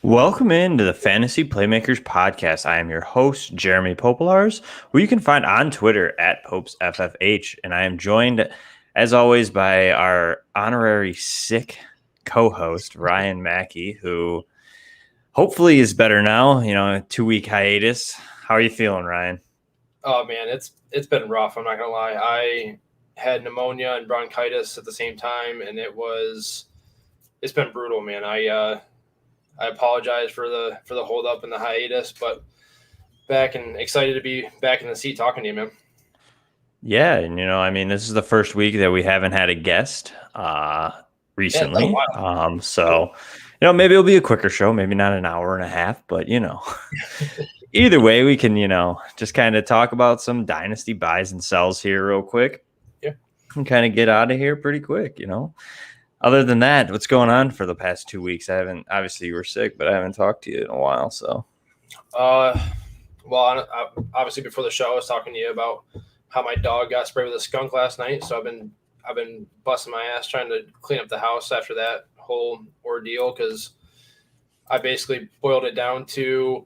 Welcome into the Fantasy Playmakers Podcast. I am your host, Jeremy Popolars, who you can find on Twitter at PopesFFH. And I am joined, as always, by our honorary sick co-host, Ryan Mackey, who hopefully is better now, a 2-week hiatus. How are you feeling, Ryan? Oh man, it's been rough. I'm not gonna lie. I had pneumonia and bronchitis at the same time, and it's been brutal, man. I apologize for the hold up and the hiatus, but back and excited to be back in the seat talking to you, man. Yeah, and this is the first week that we haven't had a guest recently. Maybe it'll be a quicker show, maybe not an hour and a half, but either way, we can, just kind of talk about some dynasty buys and sells here real quick. Yeah. And kind of get out of here pretty quick, Other than that, what's going on for the past 2 weeks? Obviously you were sick, but I haven't talked to you in a while, so. Well, obviously before the show, I was talking to you about how my dog got sprayed with a skunk last night. So I've been busting my ass trying to clean up the house after that whole ordeal, because I basically boiled it down to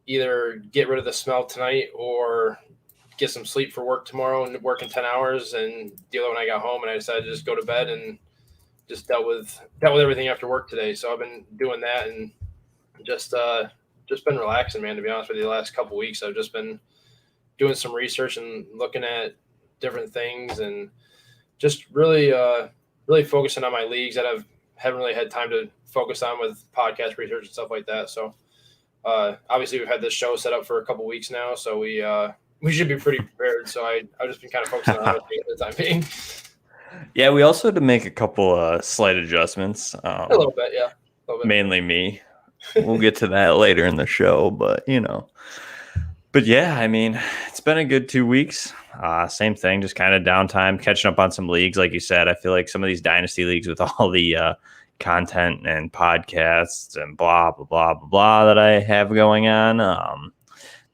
either get rid of the smell tonight or get some sleep for work tomorrow and work in 10 hours and deal with it when I got home. And I decided to just go to bed and just dealt with everything after work today. So I've been doing that and just been relaxing, man, to be honest with you. The last couple of weeks, I've just been doing some research and looking at different things and just really focusing on my leagues that I haven't really had time to focus on with podcast research and stuff like that. So obviously we've had this show set up for a couple of weeks now, so we should be pretty prepared. So I've just been kind of focusing on everything at the time being. Yeah, we also had to make a couple slight adjustments. A little bit, yeah. A little bit. Mainly me. We'll get to that later in the show, but But yeah, it's been a good 2 weeks. Same thing, just kind of downtime, catching up on some leagues. Like you said, I feel like some of these dynasty leagues with all the content and podcasts and blah, blah, blah, blah, blah that I have going on,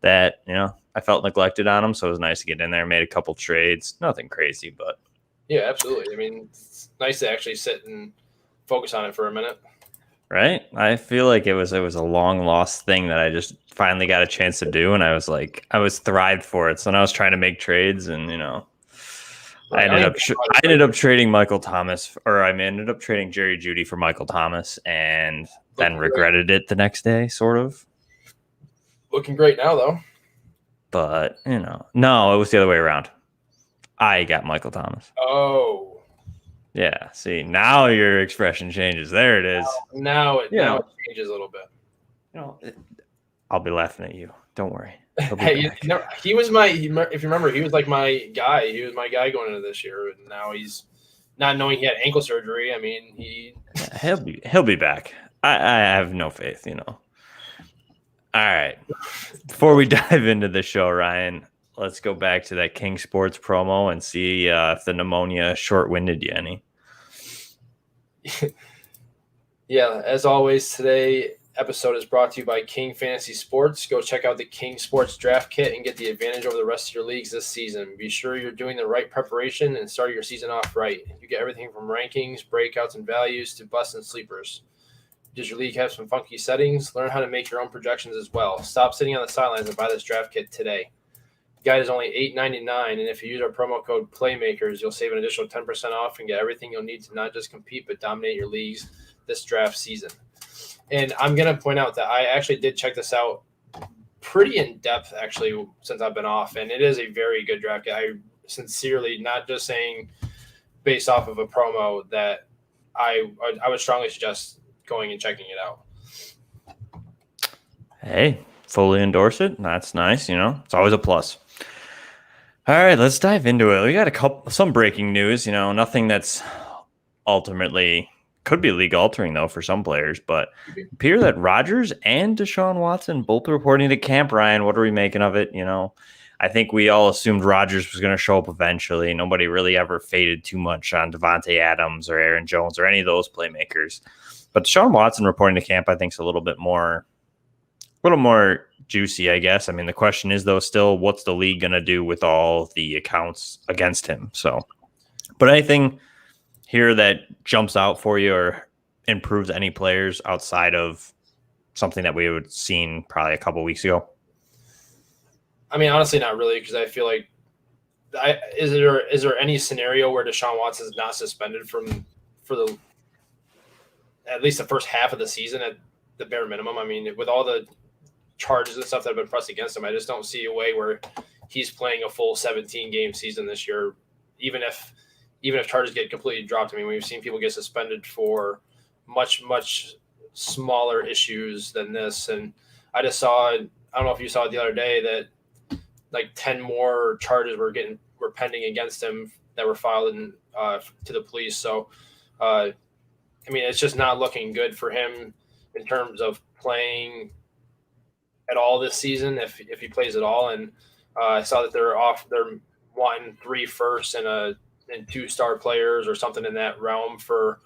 that, I felt neglected on them. So it was nice to get in there, made a couple trades. Nothing crazy, but. Yeah, absolutely. It's nice to actually sit and focus on it for a minute. Right? I feel like it was a long lost thing that I just finally got a chance to do, and I was thrived for it. So then I was trying to make trades, and I ended up trading Michael Thomas, or I ended up trading Jerry Jeudy for Michael Thomas, and then regretted it the next day, sort of. Looking great now, though. But no, it was the other way around. I got Michael Thomas. Oh. Yeah, see, now your expression changes. There it is. Now it changes a little bit. I'll be laughing at you. Don't worry. Hey, he was if you remember, he was like my guy. He was my guy going into this year, and now he's not knowing he had ankle surgery. He'll be back. I have no faith, All right. Before we dive into the show, Ryan, let's go back to that King Sports promo and see if the pneumonia short-winded you any. Yeah, as always, today episode is brought to you by King Fantasy Sports. Go check out the King Sports Draft Kit and get the advantage over the rest of your leagues this season. Be sure you're doing the right preparation and start your season off right. You get everything from rankings, breakouts, and values to busts and sleepers. Does your league have some funky settings? Learn how to make your own projections as well. Stop sitting on the sidelines and buy this draft kit today. The guide is only $8.99, and if you use our promo code Playmakers, you'll save an additional 10% off and get everything you'll need to not just compete but dominate your leagues this draft season. And I'm going to point out that I actually did check this out pretty in depth, actually, since I've been off, and it is a very good draft kit. I sincerely, not just saying based off of a promo, that I would strongly suggest going and checking it out. Hey, fully endorse it. That's nice. It's always a plus. All right, let's dive into it. We got some breaking news, nothing that's ultimately could be league altering though for some players, but it appears that Rodgers and Deshaun Watson both reporting to camp. Ryan, what are we making of it? I think we all assumed Rodgers was going to show up eventually. Nobody really ever faded too much on Devontae Adams or Aaron Jones or any of those playmakers. But Deshaun Watson reporting to camp, I think, is a little more juicy, I guess. The question is, though, still, what's the league going to do with all the accounts against him? So, but anything here that jumps out for you or improves any players outside of something that we would have seen probably a couple weeks ago? I mean, honestly, not really, because I feel like is there any scenario where Deshaun Watson is not suspended for the at least the first half of the season at the bare minimum? I mean, with all the charges and stuff that have been pressed against him, I just don't see a way where he's playing a full 17 game season this year, even if charges get completely dropped. I mean, we've seen people get suspended for much smaller issues than this, and I just saw, I don't know if you saw it the other day, that like 10 more charges were pending against him that were filed to the police. So, I mean, it's just not looking good for him in terms of playing at all this season, if he plays at all. And I saw that they're wanting 3 firsts and 2 star players or something in that realm for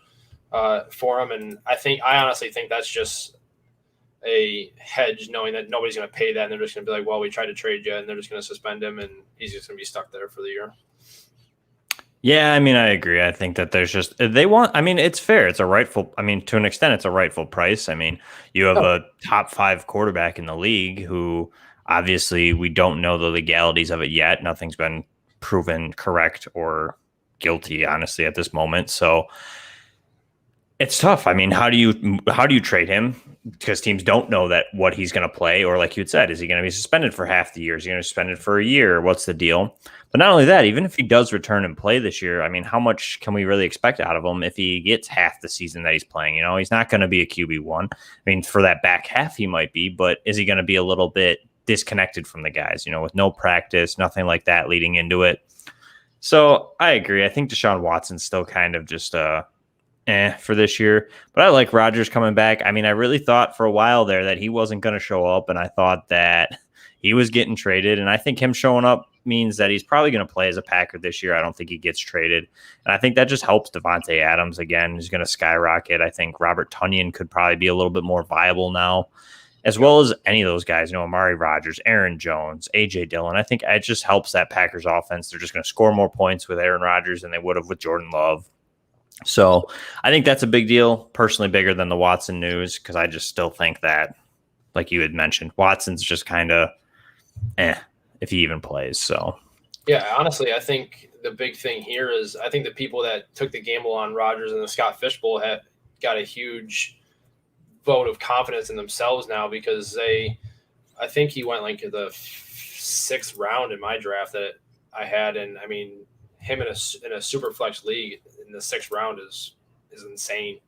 him. And I honestly think that's just a hedge, knowing that nobody's going to pay that, and they're just going to be like, well, we tried to trade you, and they're just going to suspend him, and he's just going to be stuck there for the year. Yeah, I mean, I agree. I think that there's just I mean, it's fair. It's a rightful, I mean, to an extent, it's a rightful price. I mean, you have a top 5 quarterback in the league who obviously we don't know the legalities of it yet. Nothing's been proven correct or guilty, honestly, at this moment. So it's tough. I mean, how do you trade him? Because teams don't know that what he's going to play, or like you had said, is he going to be suspended for half the year? Is he going to be suspended for a year? What's the deal? But not only that, even if he does return and play this year, I mean, how much can we really expect out of him if he gets half the season that he's playing? You know, he's not going to be a QB1. I mean, for that back half, he might be, but is he going to be a little bit disconnected from the guys, you know, with no practice, nothing like that leading into it? So I agree. I think Deshaun Watson's still kind of just for this year, but I like Rodgers coming back. I mean, I really thought for a while there that he wasn't going to show up, and I thought that he was getting traded, and I think him showing up means that he's probably going to play as a Packer this year. I don't think he gets traded, and I think that just helps Devontae Adams again. He's going to skyrocket. I think Robert Tonyan could probably be a little bit more viable now, as well as any of those guys, you know, Amari Rodgers, Aaron Jones, A.J. Dillon. I think it just helps that Packers offense. They're just going to score more points with Aaron Rodgers than they would have with Jordan Love. So I think that's a big deal, personally bigger than the Watson news, because I just still think that, like you had mentioned, Watson's just kind of if he even plays. So, yeah, honestly, I think the big thing here is I think the people that took the gamble on Rodgers and the Scott Fish Bowl have got a huge vote of confidence in themselves now, because I think he went like the 6th round in my draft that I had. And I mean, him in a super flex league in the 6th round is insane.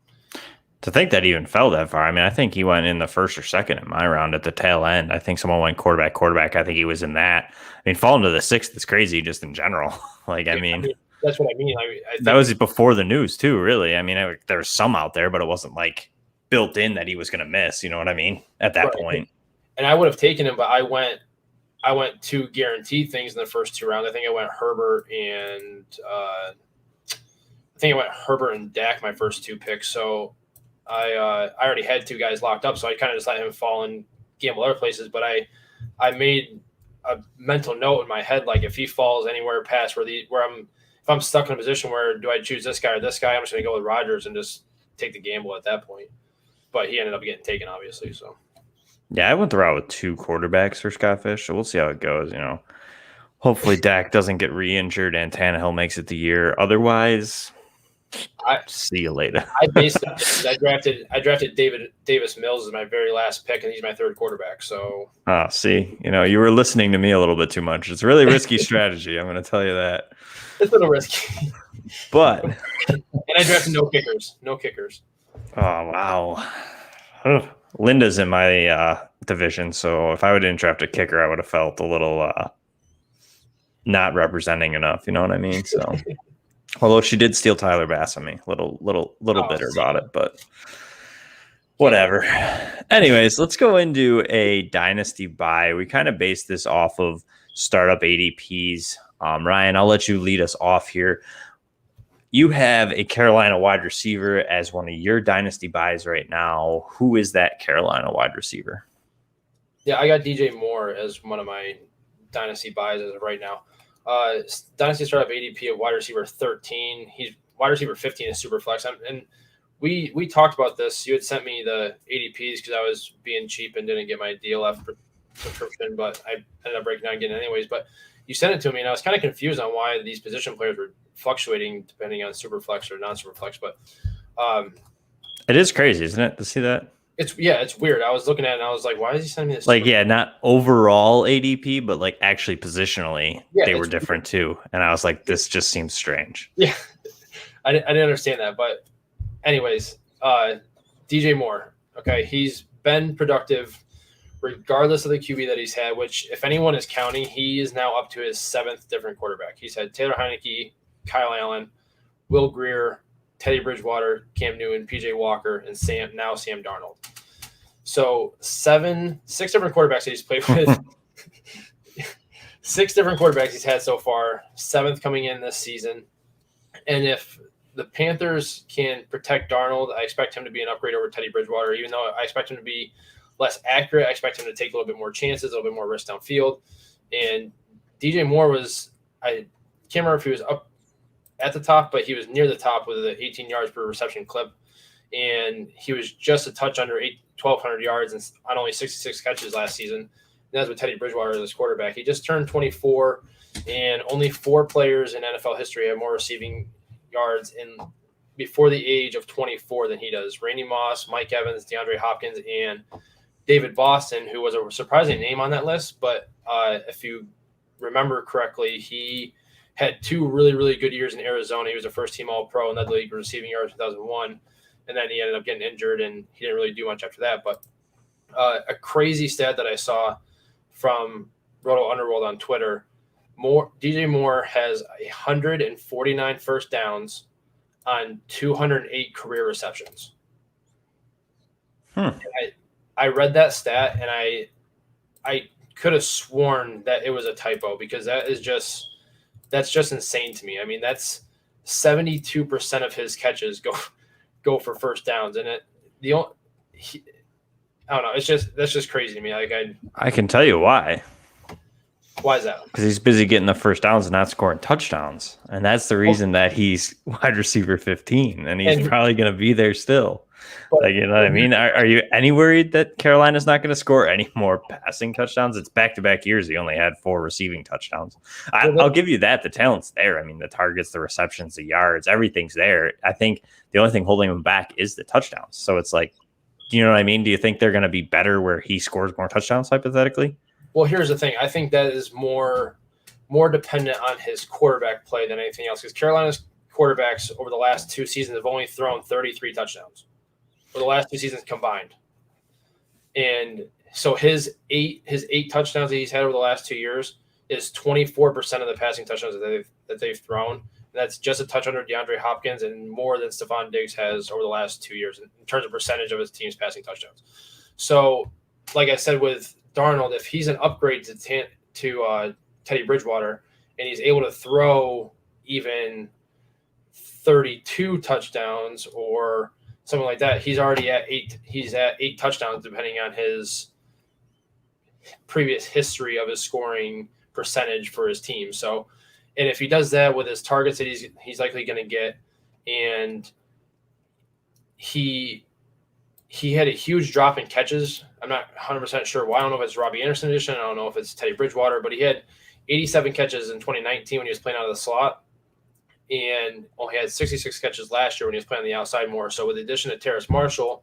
To think that he even fell that far. I mean, I think he went in the 1st or 2nd in my round at the tail end. I think someone went quarterback. I think he was in that. I mean, falling to the 6th is crazy just in general. I mean, that's what I mean. I think that was before the news too, really. I mean, there was some out there, but it wasn't like built in that he was going to miss. You know what I mean? At that point. And I would have taken him, but I went 2 guaranteed things in the first 2 rounds. I think I went Herbert and Dak my first 2 picks. So I already had 2 guys locked up, so I kind of just let him fall and gamble other places. But I made a mental note in my head, like if he falls anywhere past if I'm stuck in a position where do I choose this guy or this guy, I'm just going to go with Rodgers and just take the gamble at that point. But he ended up getting taken, obviously. So. Yeah, I went the route with 2 quarterbacks for Scott Fish, so we'll see how it goes. You know, hopefully Dak doesn't get re-injured and Tannehill makes it the year. Otherwise, see you later. I drafted Davis Mills as my very last pick, and he's my 3rd quarterback. So, see, you know, you were listening to me a little bit too much. It's a really risky strategy. I'm going to tell you that. It's a little risky, but and I drafted no kickers. Oh wow. Linda's in my division, so if I would didn't draft a kicker, I would have felt a little not representing enough. You know what I mean? So, although she did steal Tyler Bass on me, little bitter about it, but whatever. Anyways, let's go into a dynasty buy. We kind of based this off of startup ADPs. Ryan, I'll let you lead us off here. You have a Carolina wide receiver as one of your dynasty buys right now. Who is that Carolina wide receiver? Yeah, I got DJ Moore as one of my dynasty buys as of right now. Dynasty startup ADP at wide receiver 13. He's wide receiver 15 is super flex. And we talked about this. You had sent me the ADPs because I was being cheap and didn't get my DLF subscription, but I ended up breaking down getting it anyways. But you sent it to me, and I was kind of confused on why these position players were fluctuating depending on super flex or non super flex. But it is crazy, isn't it, to see that? It's weird. I was looking at it and I was like, why is he sending me this? Like, yeah, not overall ADP, but like actually positionally, they were different too. And I was like, this just seems strange. Yeah, I didn't understand that. But anyways, DJ Moore, okay, he's been productive regardless of the QB that he's had, which if anyone is counting, he is now up to his 7th different quarterback. He's had Taylor Heineke, Kyle Allen, Will Grier, Teddy Bridgewater, Cam Newton, PJ Walker, and Sam Darnold. So 6 different quarterbacks that he's played with. 6 different quarterbacks he's had so far, 7th coming in this season. And if the Panthers can protect Darnold, I expect him to be an upgrade over Teddy Bridgewater, even though I expect him to be less accurate. I expect him to take a little bit more chances, a little bit more risk downfield. And DJ Moore I can't remember if he was up at the top, but he was near the top with the 18 yards per reception clip. And he was just a touch under 1,200 yards and on only 66 catches last season. And that's with Teddy Bridgewater as his quarterback. He just turned 24, and only 4 players in NFL history have more receiving yards before the age of 24 than he does. Randy Moss, Mike Evans, DeAndre Hopkins, and David Boston, who was a surprising name on that list. But if you remember correctly, he had 2 really, really good years in Arizona. He was a first-team All-Pro and led the league in receiving yards in 2001. And then he ended up getting injured, and he didn't really do much after that. But a crazy stat that I saw from Roto Underworld on Twitter, DJ Moore has 149 first downs on 208 career receptions. I read that stat, and I could have sworn that it was a typo, because that's just insane to me. I mean, that's 72% of his catches go for first downs, and I don't know. That's just crazy to me. Like I can tell you why. Why is that? Because he's busy getting the first downs and not scoring touchdowns, and that's the reason that he's wide receiver 15, and he's probably going to be there still. Like, you know what I mean? Are you any worried that Carolina's not going to score any more passing touchdowns? It's back-to-back years. He only had 4 receiving touchdowns. I'll give you that. The talent's there. I mean, the targets, the receptions, the yards, everything's there. I think the only thing holding him back is the touchdowns. So it's like, do you know what I mean? Do you think they're going to be better where he scores more touchdowns, hypothetically? Well, here's the thing. I think that is more dependent on his quarterback play than anything else, because Carolina's quarterbacks over the last 2 seasons have only thrown 33 touchdowns for the last 2 seasons combined. And so his eight touchdowns that he's had over the last 2 years is 24% of the passing touchdowns that they've thrown. And that's just a touch under DeAndre Hopkins and more than Stephon Diggs has over the last 2 years in terms of percentage of his team's passing touchdowns. So, like I said with Darnold, if he's an upgrade to Teddy Bridgewater and he's able to throw even 32 touchdowns or something like that, he's already at 8. He's at 8 touchdowns, depending on his previous history of his scoring percentage for his team. So, and if he does that with his targets that he's likely going to get, and he had a huge drop in catches. I'm not 100% sure why. I don't know if it's Robbie Anderson edition. I don't know if it's Teddy Bridgewater, but he had 87 catches in 2019 when he was playing out of the slot, and only had 66 catches last year when he was playing on the outside more. So with the addition of Terrace Marshall,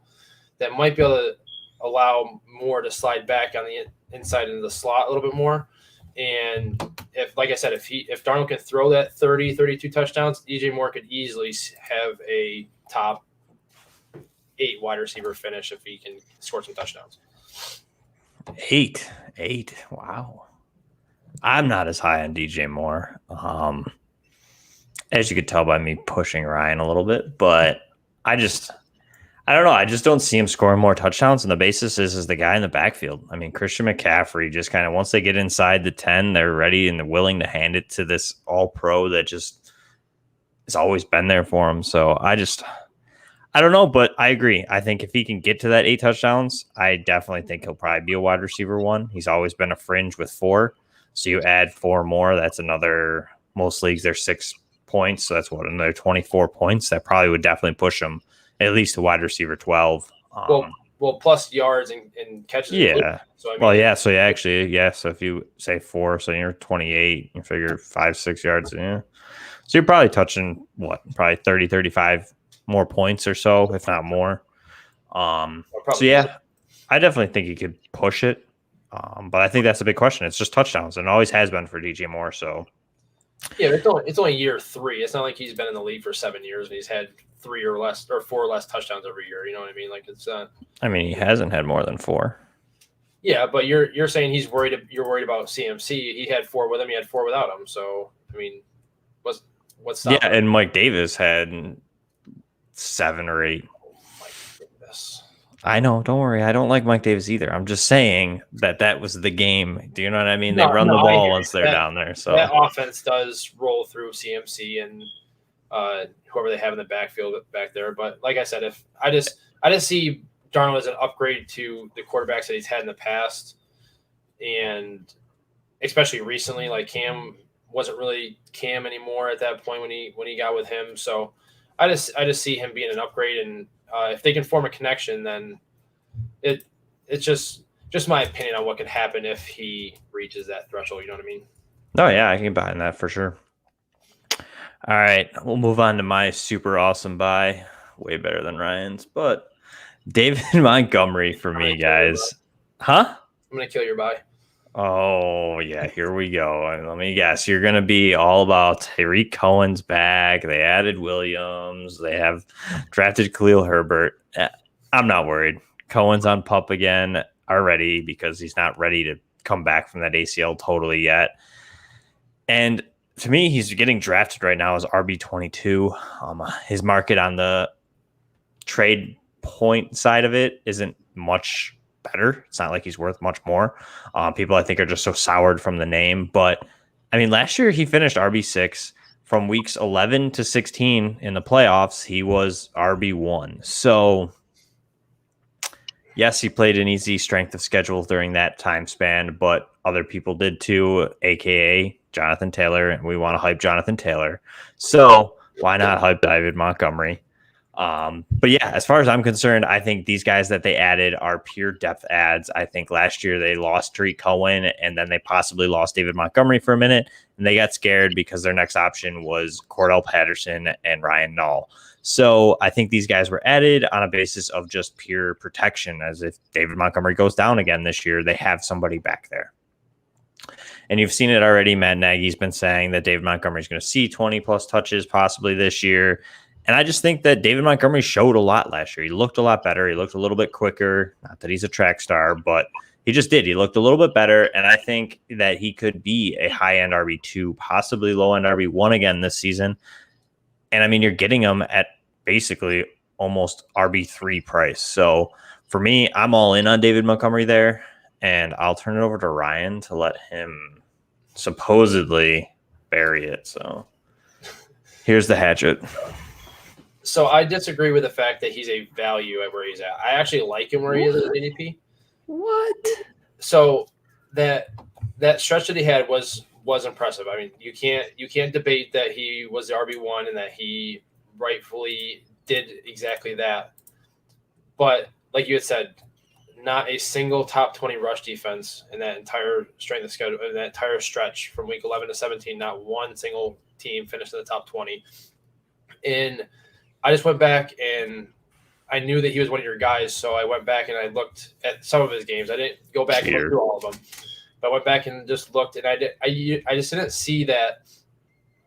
that might be able to allow Moore to slide back on the inside into the slot a little bit more. And if, like I said, if Darnold can throw that 32 touchdowns, DJ Moore could easily have a top 8 wide receiver finish if he can score some touchdowns. 8. Wow. I'm not as high on DJ Moore. As you could tell by me pushing Ryan a little bit, but I don't know. I just don't see him scoring more touchdowns. And the basis is the guy in the backfield. I mean, Christian McCaffrey just kind of, once they get inside the 10, they're ready and they're willing to hand it to this all-pro that just has always been there for him. So I don't know, but I agree. I think if he can get to that 8 touchdowns, I definitely think he'll probably be a wide receiver 1. He's always been a fringe with 4. So you add 4 more, that's another, most leagues, they're 6 points. So that's another 24 points. That probably would definitely push him at least a wide receiver 12. Well, plus yards and catches. Yeah. So I mean, Well, yeah. So yeah, actually, yeah. So if you say 4, so you're 28, you figure 5, 6 yards. Yeah. So you're probably touching probably 30, 35 more points or so, if not more. So probably yeah, I definitely think he could push it. But I think that's a big question. It's just touchdowns, and it always has been for DJ Moore. So yeah, it's only year 3. It's not like he's been in the league for 7 years and he's had 3 or less or 4 or less touchdowns every year. You know what I mean? Like it's I mean, he hasn't had more than 4. Yeah, but you're saying he's worried. You're worried about CMC. He had 4 with him. He had 4 without him. So I mean, what's stopping? Yeah, and Mike Davis had 7 or 8. Oh my goodness. I know. Don't worry. I don't like Mike Davis either. I'm just saying that was the game. Do you know what I mean? They run the ball once they're down there. So that offense does roll through CMC and whoever they have in the backfield back there. But like I said, if I just see Darnold as an upgrade to the quarterbacks that he's had in the past, and especially recently, like Cam wasn't really Cam anymore at that point when he got with him. So I just see him being an upgrade, and if they can form a connection, then it's just my opinion on what could happen if he reaches that threshold. You know what I mean? Oh yeah, I can get behind that for sure. All right, we'll move on to my super awesome buy. Way better than Ryan's, but David Montgomery for me, guys. Huh? I'm gonna kill your buy. Oh yeah, here we go. And let me guess, you're gonna be all about Tyreek Cohen's back. They added Williams. They have drafted Khalil Herbert. I'm not worried. Cohen's on PUP again already because he's not ready to come back from that ACL totally yet. And to me, he's getting drafted right now as RB22. His market on the trade point side of it isn't much better. It's not like he's worth much more. People I think are just so soured from the name. But I mean, last year he finished RB6 from weeks 11 to 16 in the playoffs. He was RB1. So yes, he played an easy strength of schedule during that time span, but other people did too, aka Jonathan Taylor, and we want to hype Jonathan Taylor. So why not hype David Montgomery? But yeah, as far as I'm concerned, I think these guys that they added are pure depth adds. I think last year they lost Tariq Cohen and then they possibly lost David Montgomery for a minute, and they got scared because their next option was Cordell Patterson and Ryan Nall. So I think these guys were added on a basis of just pure protection, as if David Montgomery goes down again this year, they have somebody back there. And you've seen it already. Matt Nagy's been saying that David Montgomery is going to see 20 plus touches possibly this year. And I just think that David Montgomery showed a lot last year. He looked a lot better. He looked a little bit quicker. Not that he's a track star, but he just did. He looked a little bit better. And I think that he could be a high-end RB2, possibly low-end RB1 again this season. And I mean, you're getting him at basically almost RB3 price. So for me, I'm all in on David Montgomery there. And I'll turn it over to Ryan to let him supposedly bury it. So here's the hatchet. So I disagree with the fact that he's a value at where he's at. I actually like him where he is at ADP. What? So that stretch that he had was impressive. I mean, you can't debate that he was the RB1 and that he rightfully did exactly that. But like you had said, not a single top 20 rush defense in that entire strength of schedule, in that entire stretch from week 11 to 17. Not one single team finished in the top 20. And I just went back and I knew that he was one of your guys, so I went back and I looked at some of his games. I didn't go back and look through all of them, but I went back and just looked, and I just didn't see that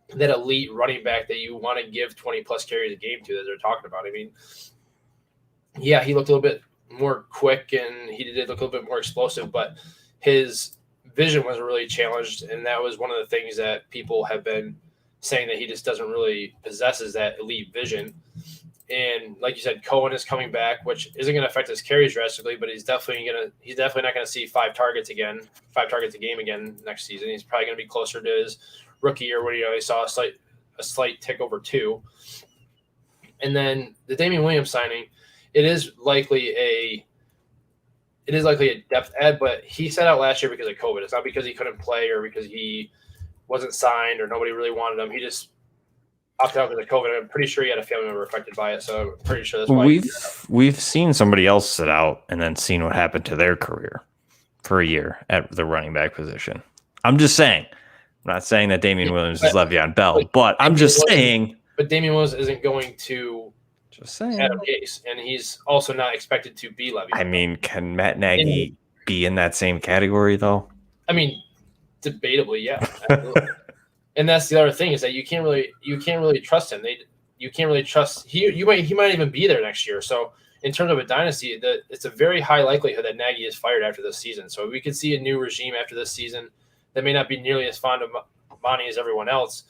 elite running back that you want to give 20 plus carries a game to that they're talking about. I mean, yeah, he looked a little bit more quick and he did look a little bit more explosive, but his vision was really challenged, and that was one of the things that people have been saying, that he just doesn't really possesses that elite vision. And like you said, Cohen is coming back, which isn't going to affect his carries drastically, but he's definitely not going to see 5 targets a game again next season. He's probably going to be closer to his rookie year when he saw a slight tick over 2. And then the Damian Williams signing, it is likely a depth add, but he sat out last year because of COVID. It's not because he couldn't play or because he wasn't signed or nobody really wanted him. He just opted out because of COVID. I'm pretty sure he had a family member affected by it, so I'm pretty sure that's why. We've seen somebody else sit out and then seen what happened to their career for a year at the running back position. I'm just saying. I'm not saying that Damian Williams is Le'Veon Bell, but I'm just saying. But Damian Williams isn't going to just saying. Adam Gase, and he's also not expected to be Le'Veon. I mean, can Matt Nagy be in that same category though? I mean, debatably, yeah. And that's the other thing is that you can't really trust him. You can't really trust he might even be there next year. So in terms of a dynasty, it's a very high likelihood that Nagy is fired after this season. So we could see a new regime after this season that may not be nearly as fond of Monty as everyone else.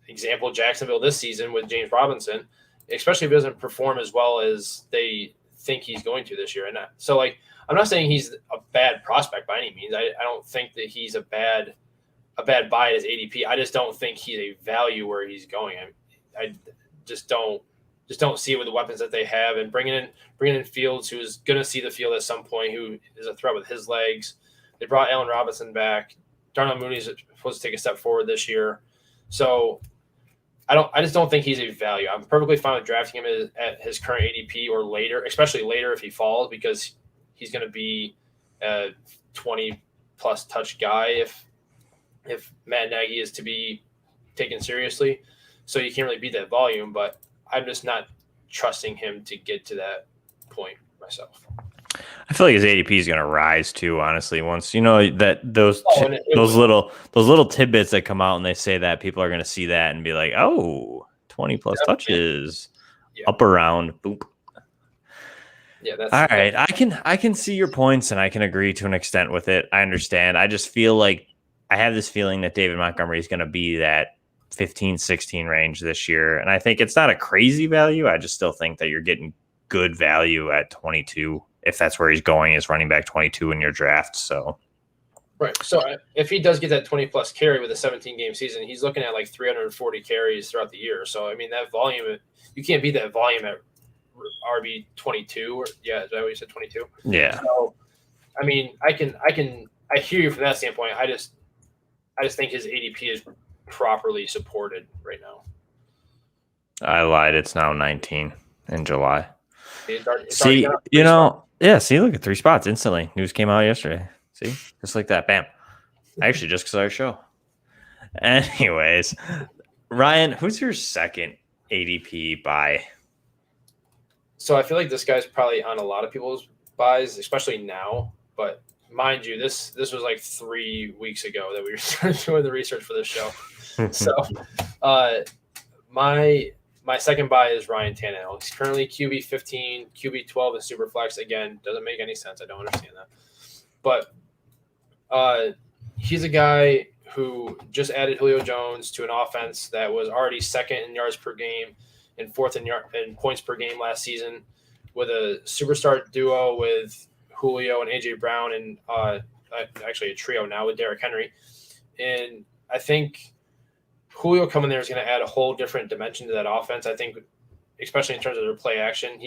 Example, Jacksonville this season with James Robinson, especially if he doesn't perform as well as they think he's going to this year. And so, like, I'm not saying he's a bad prospect by any means. I don't think that he's a bad buy at his ADP. I just don't think he's a value where he's going. I just don't see it with the weapons that they have, and bringing in Fields, who's going to see the field at some point, who is a threat with his legs. They brought Allen Robinson back. Darnell Mooney's supposed to take a step forward this year. So I just don't think he's a value. I'm perfectly fine with drafting him at his current ADP or later, especially later if he falls, because he's going to be a 20-plus touch guy if Matt Nagy is to be taken seriously. So you can't really beat that volume, but I'm just not trusting him to get to that point myself. I feel like his ADP is going to rise too. Honestly, once that those little tidbits that come out and they say that, people are going to see that and be like, "Oh, 20+ touches, up around, boop." Yeah, that's all right. I can see your points and I can agree to an extent with it. I understand. I just feel like I have this feeling that David Montgomery is going to be that 15-16 range this year, and I think it's not a crazy value. I just still think that you're getting good value at 22. If that's where he's going, is running back 22 in your draft. So, right. So if he does get that 20+ carry with a 17-game season, he's looking at like 340 carries throughout the year. So, I mean, that volume, you can't beat that volume at RB 22. Is that what you said, 22? Yeah. So, I mean, I hear you from that standpoint. I just think his ADP is properly supported right now. I lied. It's now 19 in July. See, look at 3 spots instantly. News came out yesterday. See, just like that. Bam. Actually, just because our show. Anyways, Ryan, who's your second ADP buy? So I feel like this guy's probably on a lot of people's buys, especially now. But mind you, this was like 3 weeks ago that we were doing the research for this show. So my second buy is Ryan Tannehill. He's currently QB 15, QB 12 in Superflex. Again, doesn't make any sense. I don't understand that. But he's a guy who just added Julio Jones to an offense that was already second in yards per game and fourth in points per game last season, with a superstar duo with Julio and A.J. Brown, and actually a trio now with Derrick Henry. And I think Julio coming there is going to add a whole different dimension to that offense. I think, especially in terms of their play action,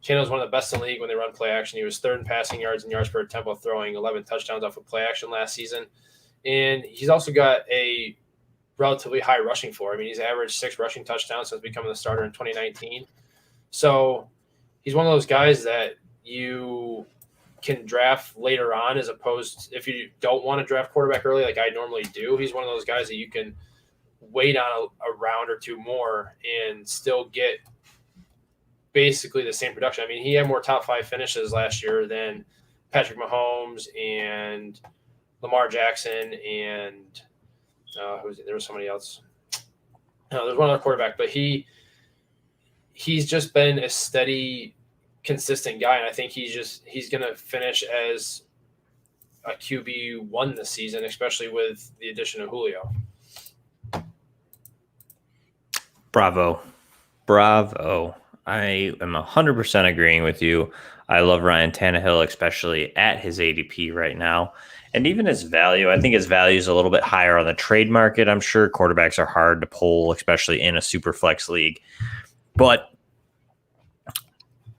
Tannehill's one of the best in the league when they run play action. He was third in passing yards and yards per attempt while throwing 11 touchdowns off of play action last season. And he's also got a relatively high rushing floor. I mean, he's averaged 6 rushing touchdowns since becoming the starter in 2019. So he's one of those guys that you can draft later on, as opposed to if you don't want to draft quarterback early like I normally do. He's one of those guys that you can wait on a round or two more and still get basically the same production. I mean, he had more top 5 finishes last year than Patrick Mahomes and Lamar Jackson and there was somebody else. No, there's one other quarterback, but he's just been a steady, consistent guy, and I think he's going to finish as a QB1 this season, especially with the addition of Julio. Bravo. I am 100% agreeing with you. I love Ryan Tannehill, especially at his ADP right now. And even his value, I think his value is a little bit higher on the trade market. I'm sure quarterbacks are hard to pull, especially in a super flex league. But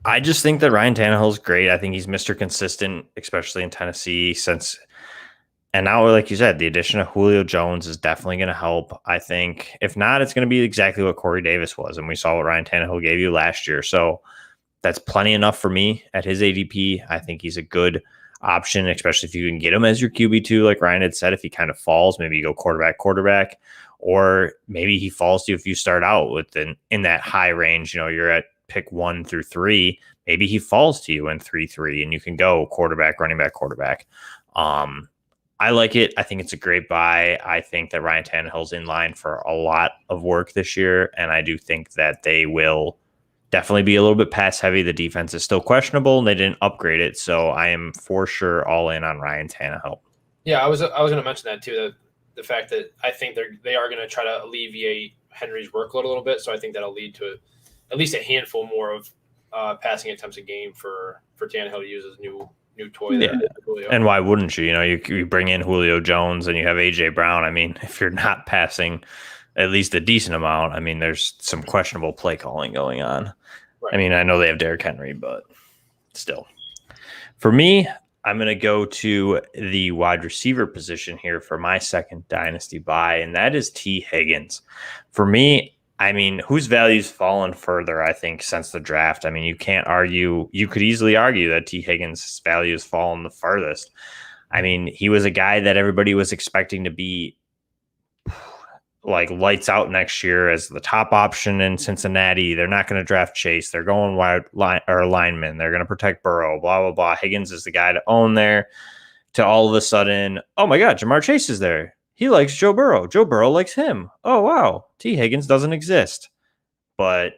I just think that Ryan Tannehill is great. I think he's Mr. Consistent, especially in Tennessee, since And now, like you said, the addition of Julio Jones is definitely going to help. I think if not, it's going to be exactly what Corey Davis was. And we saw what Ryan Tannehill gave you last year. So that's plenty enough for me at his ADP. I think he's a good option, especially if you can get him as your QB2, like Ryan had said. If he kind of falls, maybe you go quarterback, or maybe he falls to you if you start out with in that high range. You're at pick 1 through 3. Maybe he falls to you in 3-3, and you can go quarterback, running back, quarterback. I like it. I think it's a great buy. I think that Ryan Tannehill's in line for a lot of work this year, and I do think that they will definitely be a little bit pass heavy. The defense is still questionable, and they didn't upgrade it, so I am for sure all in on Ryan Tannehill. Yeah, I was going to mention that too. The fact that I think they are going to try to alleviate Henry's workload a little bit, so I think that'll lead to at least a handful more of passing attempts a game for Tannehill to use as new toy. Yeah. And why wouldn't you? You bring in Julio Jones and you have AJ Brown. I mean, if you're not passing at least a decent amount, I mean, there's some questionable play calling going on. Right. I mean, I know they have Derrick Henry, but still. For me, I'm going to go to the wide receiver position here for my second dynasty buy, and that is T. Higgins. For me, I mean, whose value's fallen further, I think, since the draft? I mean, you can't argue. You could easily argue that T. Higgins' value has fallen the furthest. I mean, he was a guy that everybody was expecting to be like lights out next year as the top option in Cincinnati. They're not going to draft Chase. They're going wide lineman. They're going to protect Burrow, blah, blah, blah. Higgins is the guy to own there. To all of a sudden, oh my God, Jamar Chase is there. He likes Joe Burrow. Joe Burrow likes him. Oh, wow. T. Higgins doesn't exist, but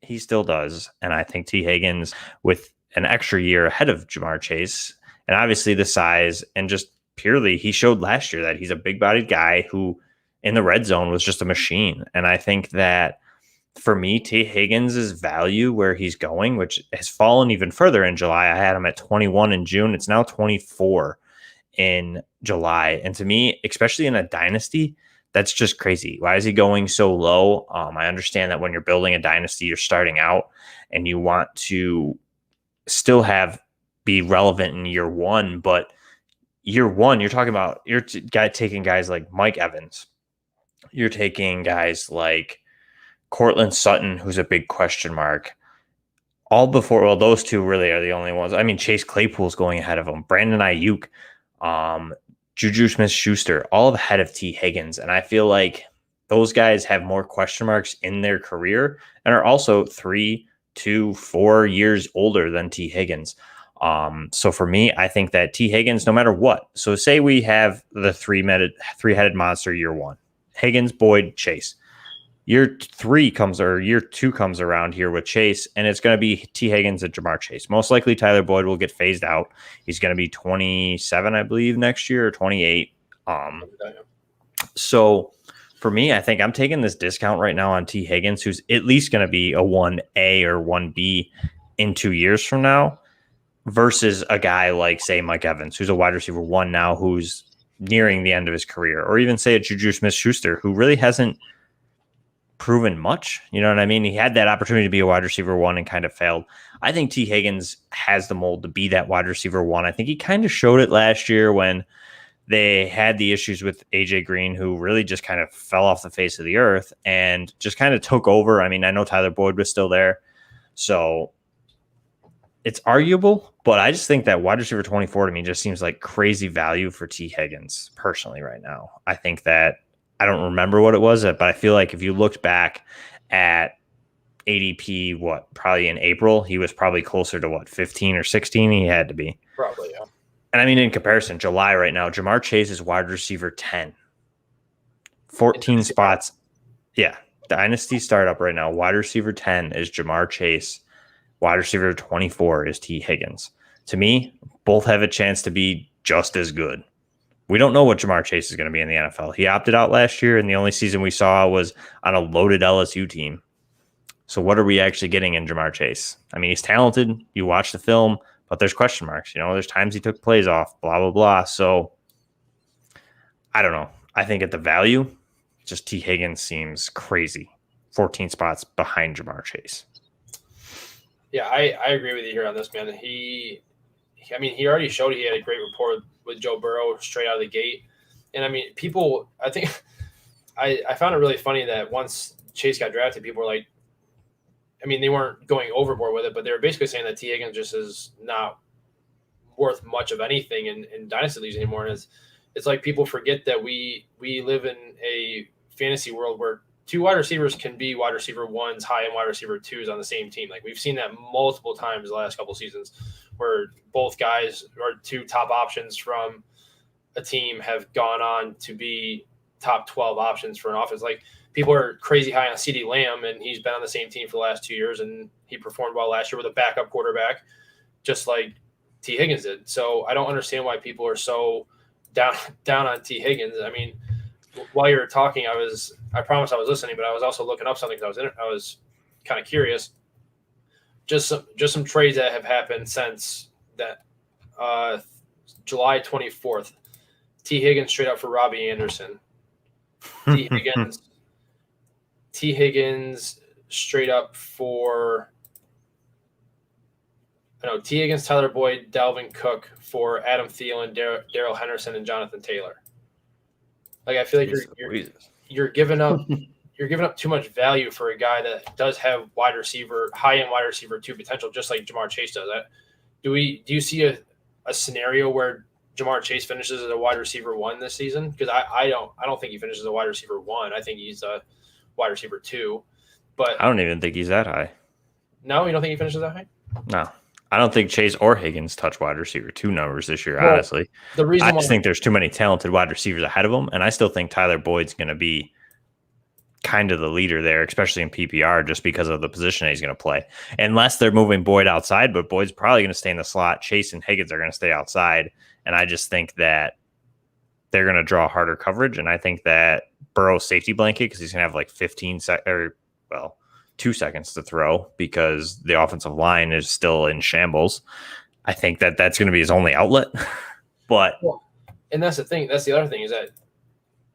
he still does. And I think T. Higgins, with an extra year ahead of Jamar Chase, and obviously the size, and just purely, he showed last year that he's a big-bodied guy who in the red zone was just a machine. And I think that for me, T. Higgins' value where he's going, which has fallen even further in July. I had him at 21 in June. It's now 24 in July. And to me, especially in a dynasty, that's just crazy. Why is he going so low? I understand that when you're building a dynasty, you're starting out and you want to still be relevant in year one. But year one, you're talking about taking guys like Mike Evans. You're taking guys like Cortland Sutton, who's a big question mark. Those two really are the only ones. I mean, Chase Claypool's going ahead of him. Brandon Ayuk, Juju Smith-Schuster, all ahead of T. Higgins. And I feel like those guys have more question marks in their career and are also 3 to 4 years older than T. Higgins. So for me, I think that T. Higgins, no matter what, so say we have the three-headed monster year one, Higgins, Boyd, Chase. Year 2 comes around here with Chase, and it's going to be T. Higgins and Jamar Chase. Most likely Tyler Boyd will get phased out. He's going to be 27, I believe, next year, or 28. So for me, I think I'm taking this discount right now on T. Higgins, who's at least going to be a 1A or 1B in 2 years from now, versus a guy like, say, Mike Evans, who's a wide receiver 1 now, who's nearing the end of his career, or even say a Juju Smith-Schuster, who really hasn't proven much. You know what I mean? He had that opportunity to be a wide receiver 1 and kind of failed. I think T. Higgins has the mold to be that wide receiver 1. I think he kind of showed it last year when they had the issues with AJ Green, who really just kind of fell off the face of the earth and just kind of took over. I mean, I know Tyler Boyd was still there, so it's arguable, but I just think that wide receiver 24 to me just seems like crazy value for T. Higgins personally right now. I think that I don't remember what it was, but I feel like if you looked back at ADP, probably in April, he was probably closer to 15 or 16. He had to be. Probably, yeah. And I mean, in comparison, July right now, Jamar Chase is wide receiver 10. 14 spots. Yeah. Dynasty startup right now. Wide receiver 10 is Jamar Chase. Wide receiver 24 is T. Higgins. To me, both have a chance to be just as good. We don't know what Jamar Chase is going to be in the NFL. He opted out last year, and the only season we saw was on a loaded LSU team. So what are we actually getting in Jamar Chase? I mean, he's talented. You watch the film, but there's question marks. There's times he took plays off, blah, blah, blah. So I don't know. I think at the value, just T. Higgins seems crazy. 14 spots behind Jamar Chase. Yeah, I agree with you here on this, man. He I mean, he already showed he had a great rapport with Joe Burrow straight out of the gate. And I mean, people, I think I found it really funny that once Chase got drafted, people were like, I mean, they weren't going overboard with it, but they were basically saying that T. Higgins just is not worth much of anything in dynasty leagues anymore. And it's like people forget that we live in a fantasy world where two wide receivers can be wide receiver ones, high end wide receiver twos on the same team. Like we've seen that multiple times the last couple of seasons where both guys or two top options from a team have gone on to be top 12 options for an offense. Like people are crazy high on CeeDee Lamb, and he's been on the same team for the last 2 years, and he performed well last year with a backup quarterback, just like T. Higgins did. So I don't understand why people are so down on T. Higgins. I mean, while you were talking, I promised I was listening, but I was also looking up something because I was kind of curious. Just some trades that have happened since that July 24th. T. Higgins straight up for Robbie Anderson. T. Higgins straight up for T. Higgins, Tyler Boyd, Dalvin Cook for Adam Thielen, Darrell Henderson, and Jonathan Taylor. Like I feel like you're giving up too much value for a guy that does have high end wide receiver 2 potential, just like Jamar Chase does. Do you see a scenario where Jamar Chase finishes as a wide receiver 1 this season? Because I don't think he finishes as a wide receiver 1. I think he's a wide receiver 2. But I don't even think he's that high. No, you don't think he finishes that high? No. I don't think Chase or Higgins touch wide receiver 2 numbers this year, honestly. I just think there's too many talented wide receivers ahead of him, and I still think Tyler Boyd's going to be kind of the leader there, especially in PPR, just because of the position he's going to play. Unless they're moving Boyd outside, but Boyd's probably going to stay in the slot. Chase and Higgins are going to stay outside, and I just think that they're going to draw harder coverage, and I think that Burrow's safety blanket, because he's going to have like 2 seconds to throw because the offensive line is still in shambles. I think that that's going to be his only outlet. And that's the thing. That's the other thing is that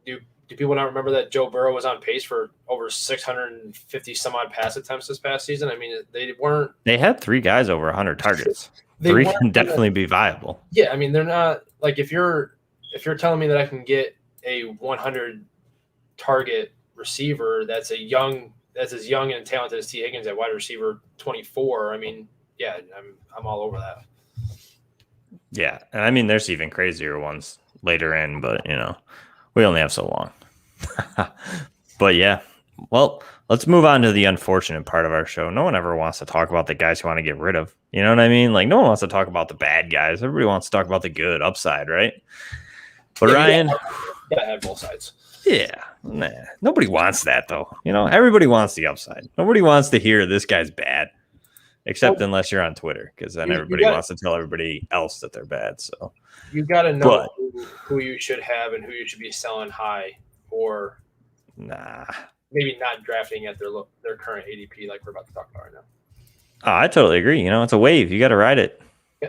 do people not remember that Joe Burrow was on pace for over 650 some odd pass attempts this past season? I mean, they had 3 guys over 100 targets. 3 can definitely be viable. Yeah, I mean, they're not like if you're telling me that I can get a 100 target receiver that's as young and talented as T. Higgins at wide receiver 24. I mean, yeah, I'm all over that. Yeah, and I mean, there's even crazier ones later in, but we only have so long. But yeah, well, let's move on to the unfortunate part of our show. No one ever wants to talk about the guys who want to get rid of. You know what I mean? Like, no one wants to talk about the bad guys. Everybody wants to talk about the good upside, right? But Ryan, gotta have both sides. Yeah, nobody wants that though. Everybody wants the upside. Nobody wants to hear this guy's bad, except unless you're on Twitter, because then everybody wants to tell everybody else that they're bad. So you got to know who you should have and who you should be selling high, or maybe not drafting at their current ADP, like we're about to talk about right now. Oh, I totally agree. It's a wave. You got to ride it.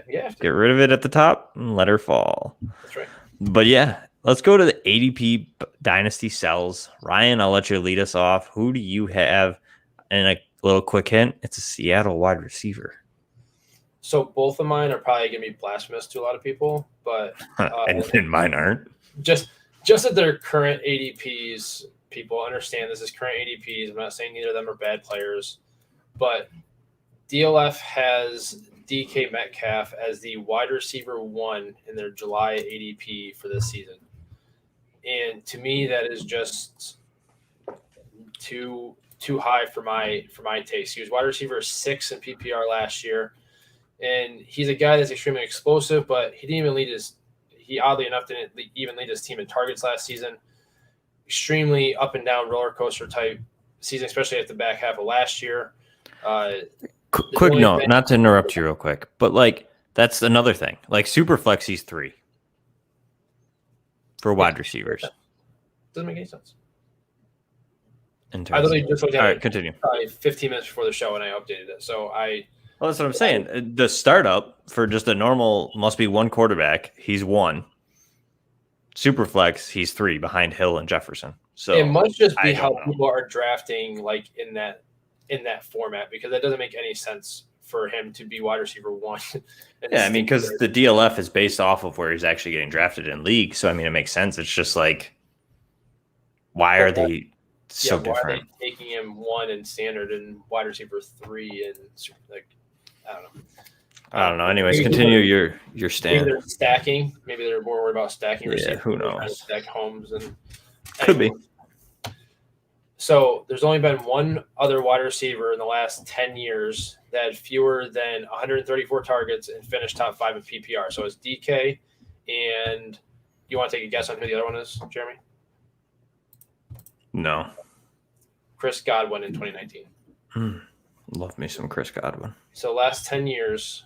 Yeah. Get rid of it at the top and let her fall. That's right. But yeah. Let's go to the ADP Dynasty sells. Ryan, I'll let you lead us off. Who do you have? And a little quick hint, it's a Seattle wide receiver. So both of mine are probably going to be blasphemous to a lot of people, but and mine aren't. Just at their current ADPs, people understand this is current ADPs. I'm not saying neither of them are bad players, but DLF has DK Metcalf as the wide receiver 1 in their July ADP for this season. And to me, that is just too high for my taste. He was wide receiver 6 in PPR last year, and he's a guy that's extremely explosive. But he oddly enough didn't even lead his team in targets last season. Extremely up and down roller coaster type season, especially at the back half of last year. Quick note, not to interrupt you real quick, but that's another thing. Like Superflex, he's 3. For wide receivers. Doesn't make any sense. I literally just looked at it. Continue. 15 minutes before the show, and I updated it. So well, that's what I'm saying. The startup for just a normal must be 1 quarterback. He's 1. Superflex, he's 3 behind Hill and Jefferson. So it must just be how people are drafting in that format, because that doesn't make any sense for him to be wide receiver 1. Yeah, I mean, because the DLF is based off of where he's actually getting drafted in league. So, I mean, it makes sense. It's just like, why are they so different? Why are they taking him 1 in standard and wide receiver 3 and like, I don't know. Anyways, continue your stand. Maybe they're stacking. Maybe they're more worried about stacking. Yeah, who knows? Stack homes and could be. So there's only been one other wide receiver in the last 10 years that had fewer than 134 targets and finished top 5 in PPR. So it's DK. And you want to take a guess on who the other one is, Jeremy? No. Chris Godwin in 2019. Love me some Chris Godwin. So last 10 years,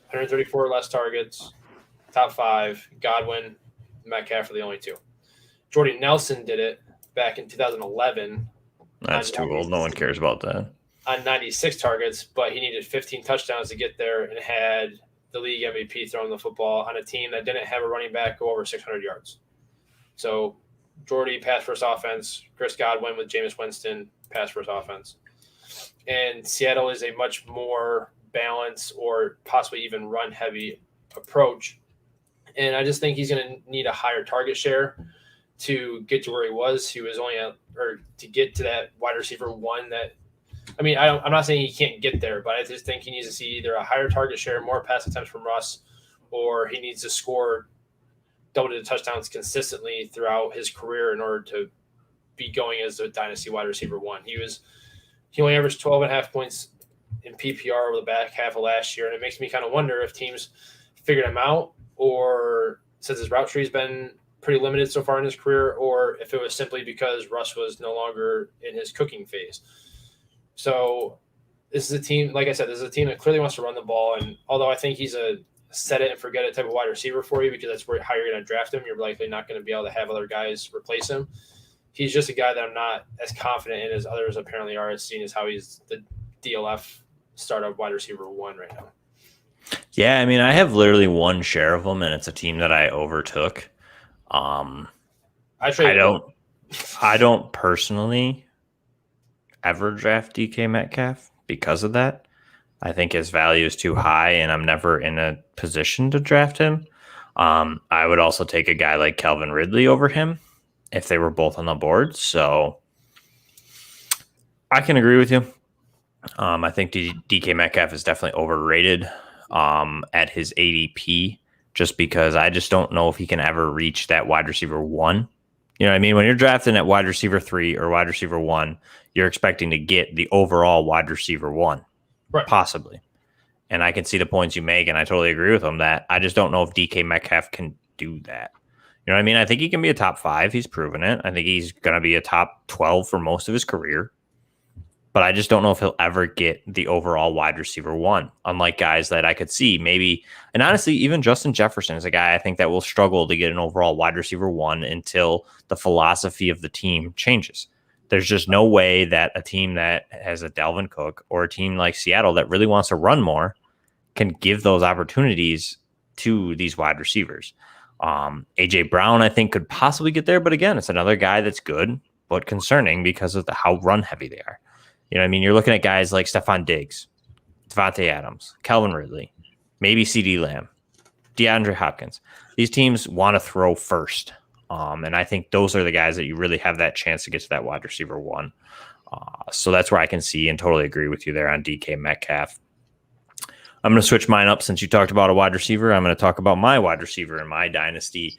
134 less targets, top 5. Godwin, Metcalf are the only 2. Jordy Nelson did it back in 2011. That's too old. No one cares about that. On 96 targets, but he needed 15 touchdowns to get there and had the league MVP throwing the football on a team that didn't have a running back go over 600 yards. So Jordy, pass first offense. Chris Godwin with Jameis Winston, pass first offense. And Seattle is a much more balanced or possibly even run-heavy approach. And I just think he's going to need a higher target share to get to where he was. He was only or to get to that wide receiver 1 that, I mean, I'm not saying he can't get there, but I just think he needs to see either a higher target share, more pass attempts from Russ, or he needs to score double-digit touchdowns consistently throughout his career in order to be going as a dynasty wide receiver 1. He only averaged 12.5 points in PPR over the back half of last year, and it makes me kind of wonder if teams figured him out, or since his route tree has been pretty limited so far in his career, or if it was simply because Russ was no longer in his cooking phase. So this is a team, like I said, this is a team that clearly wants to run the ball. And although I think he's a set it and forget it type of wide receiver for you, because that's how you're going to draft him, you're likely not going to be able to have other guys replace him. He's just a guy that I'm not as confident in as others apparently are, as seen as how he's the DLF startup wide receiver 1 right now. Yeah, I mean, I have literally one share of them, and it's a team that I overtook. I don't personally ever draft DK Metcalf because of that. I think his value is too high, and I'm never in a position to draft him. I would also take a guy like Calvin Ridley over him if they were both on the board. So I can agree with you. I think DK Metcalf is definitely overrated at his ADP, just because I just don't know if he can ever reach that wide receiver 1. You know what I mean? When you're drafting at wide receiver 3 or wide receiver 1, you're expecting to get the overall wide receiver 1, right? Possibly. And I can see the points you make, and I totally agree with them that I just don't know if DK Metcalf can do that. You know what I mean? I think he can be a top 5. He's proven it. I think he's going to be a top 12 for most of his career. But I just don't know if he'll ever get the overall wide receiver 1, unlike guys that I could see maybe. And honestly, even Justin Jefferson is a guy I think that will struggle to get an overall wide receiver 1 until the philosophy of the team changes. There's just no way that a team that has a Dalvin Cook or a team like Seattle that really wants to run more can give those opportunities to these wide receivers. AJ Brown, I think, could possibly get there. But again, it's another guy that's good, but concerning because of how run heavy they are. You know what I mean? You're looking at guys like Stephon Diggs, Devontae Adams, Calvin Ridley, maybe CeeDee Lamb, DeAndre Hopkins. These teams want to throw first. And I think those are the guys that you really have that chance to get to that wide receiver 1. So that's where I can see and totally agree with you there on DK Metcalf. I'm going to switch mine up since you talked about a wide receiver. I'm going to talk about my wide receiver in my dynasty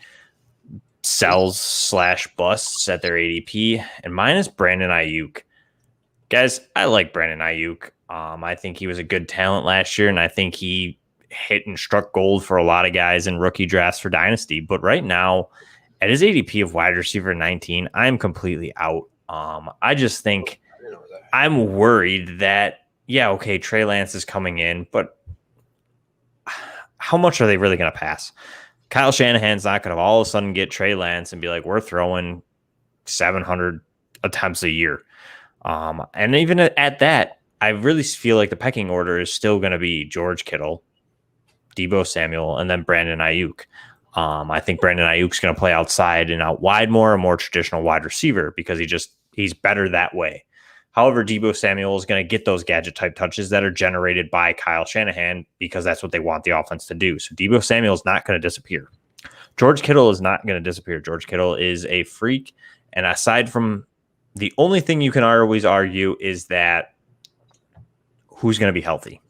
sells/busts at their ADP. And mine is Brandon Ayuk. Guys, I like Brandon Ayuk. I think he was a good talent last year, and I think he hit and struck gold for a lot of guys in rookie drafts for Dynasty. But right now, at his ADP of wide receiver 19, I'm completely out. I just think I'm worried that, yeah, okay, Trey Lance is coming in, but how much are they really going to pass? Kyle Shanahan's not going to all of a sudden get Trey Lance and be like, we're throwing 700 attempts a year. And even at that, I really feel like the pecking order is still going to be George Kittle, Deebo Samuel, and then Brandon Ayuk. I think Brandon Ayuk's going to play outside and out wide more, a more traditional wide receiver, because he's better that way. However, Deebo Samuel is going to get those gadget type touches that are generated by Kyle Shanahan because that's what they want the offense to do. So Deebo Samuel is not going to disappear. George Kittle is not going to disappear. George Kittle is a freak. And aside from the only thing you can always argue is that who's going to be healthy.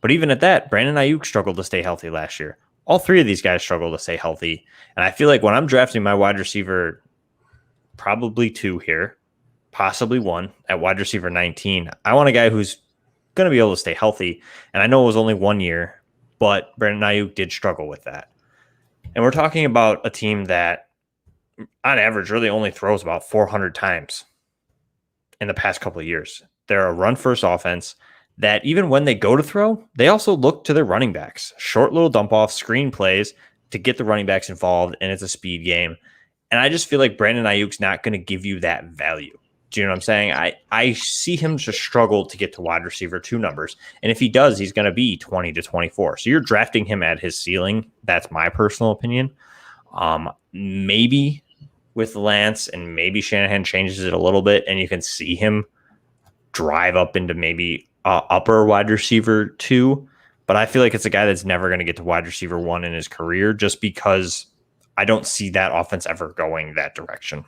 But even at that, Brandon Ayuk struggled to stay healthy last year. All three of these guys struggle to stay healthy. And I feel like when I'm drafting my wide receiver, probably 2 here, possibly 1 at wide receiver 19, I want a guy who's going to be able to stay healthy. And I know it was only 1 year, but Brandon Ayuk did struggle with that. And we're talking about a team that, on average, really only throws about 400 times in the past couple of years. They're a run-first offense that even when they go to throw, they also look to their running backs. Short little dump-off screen plays to get the running backs involved, and it's a speed game. And I just feel like Brandon Ayuk's not going to give you that value. Do you know what I'm saying? I see him just struggle to get to wide receiver 2 numbers. And if he does, he's going to be 20 to 24. So you're drafting him at his ceiling. That's my personal opinion. Maybe with Lance and maybe Shanahan changes it a little bit and you can see him drive up into maybe upper wide receiver 2. But I feel like it's a guy that's never going to get to wide receiver 1 in his career just because I don't see that offense ever going that direction.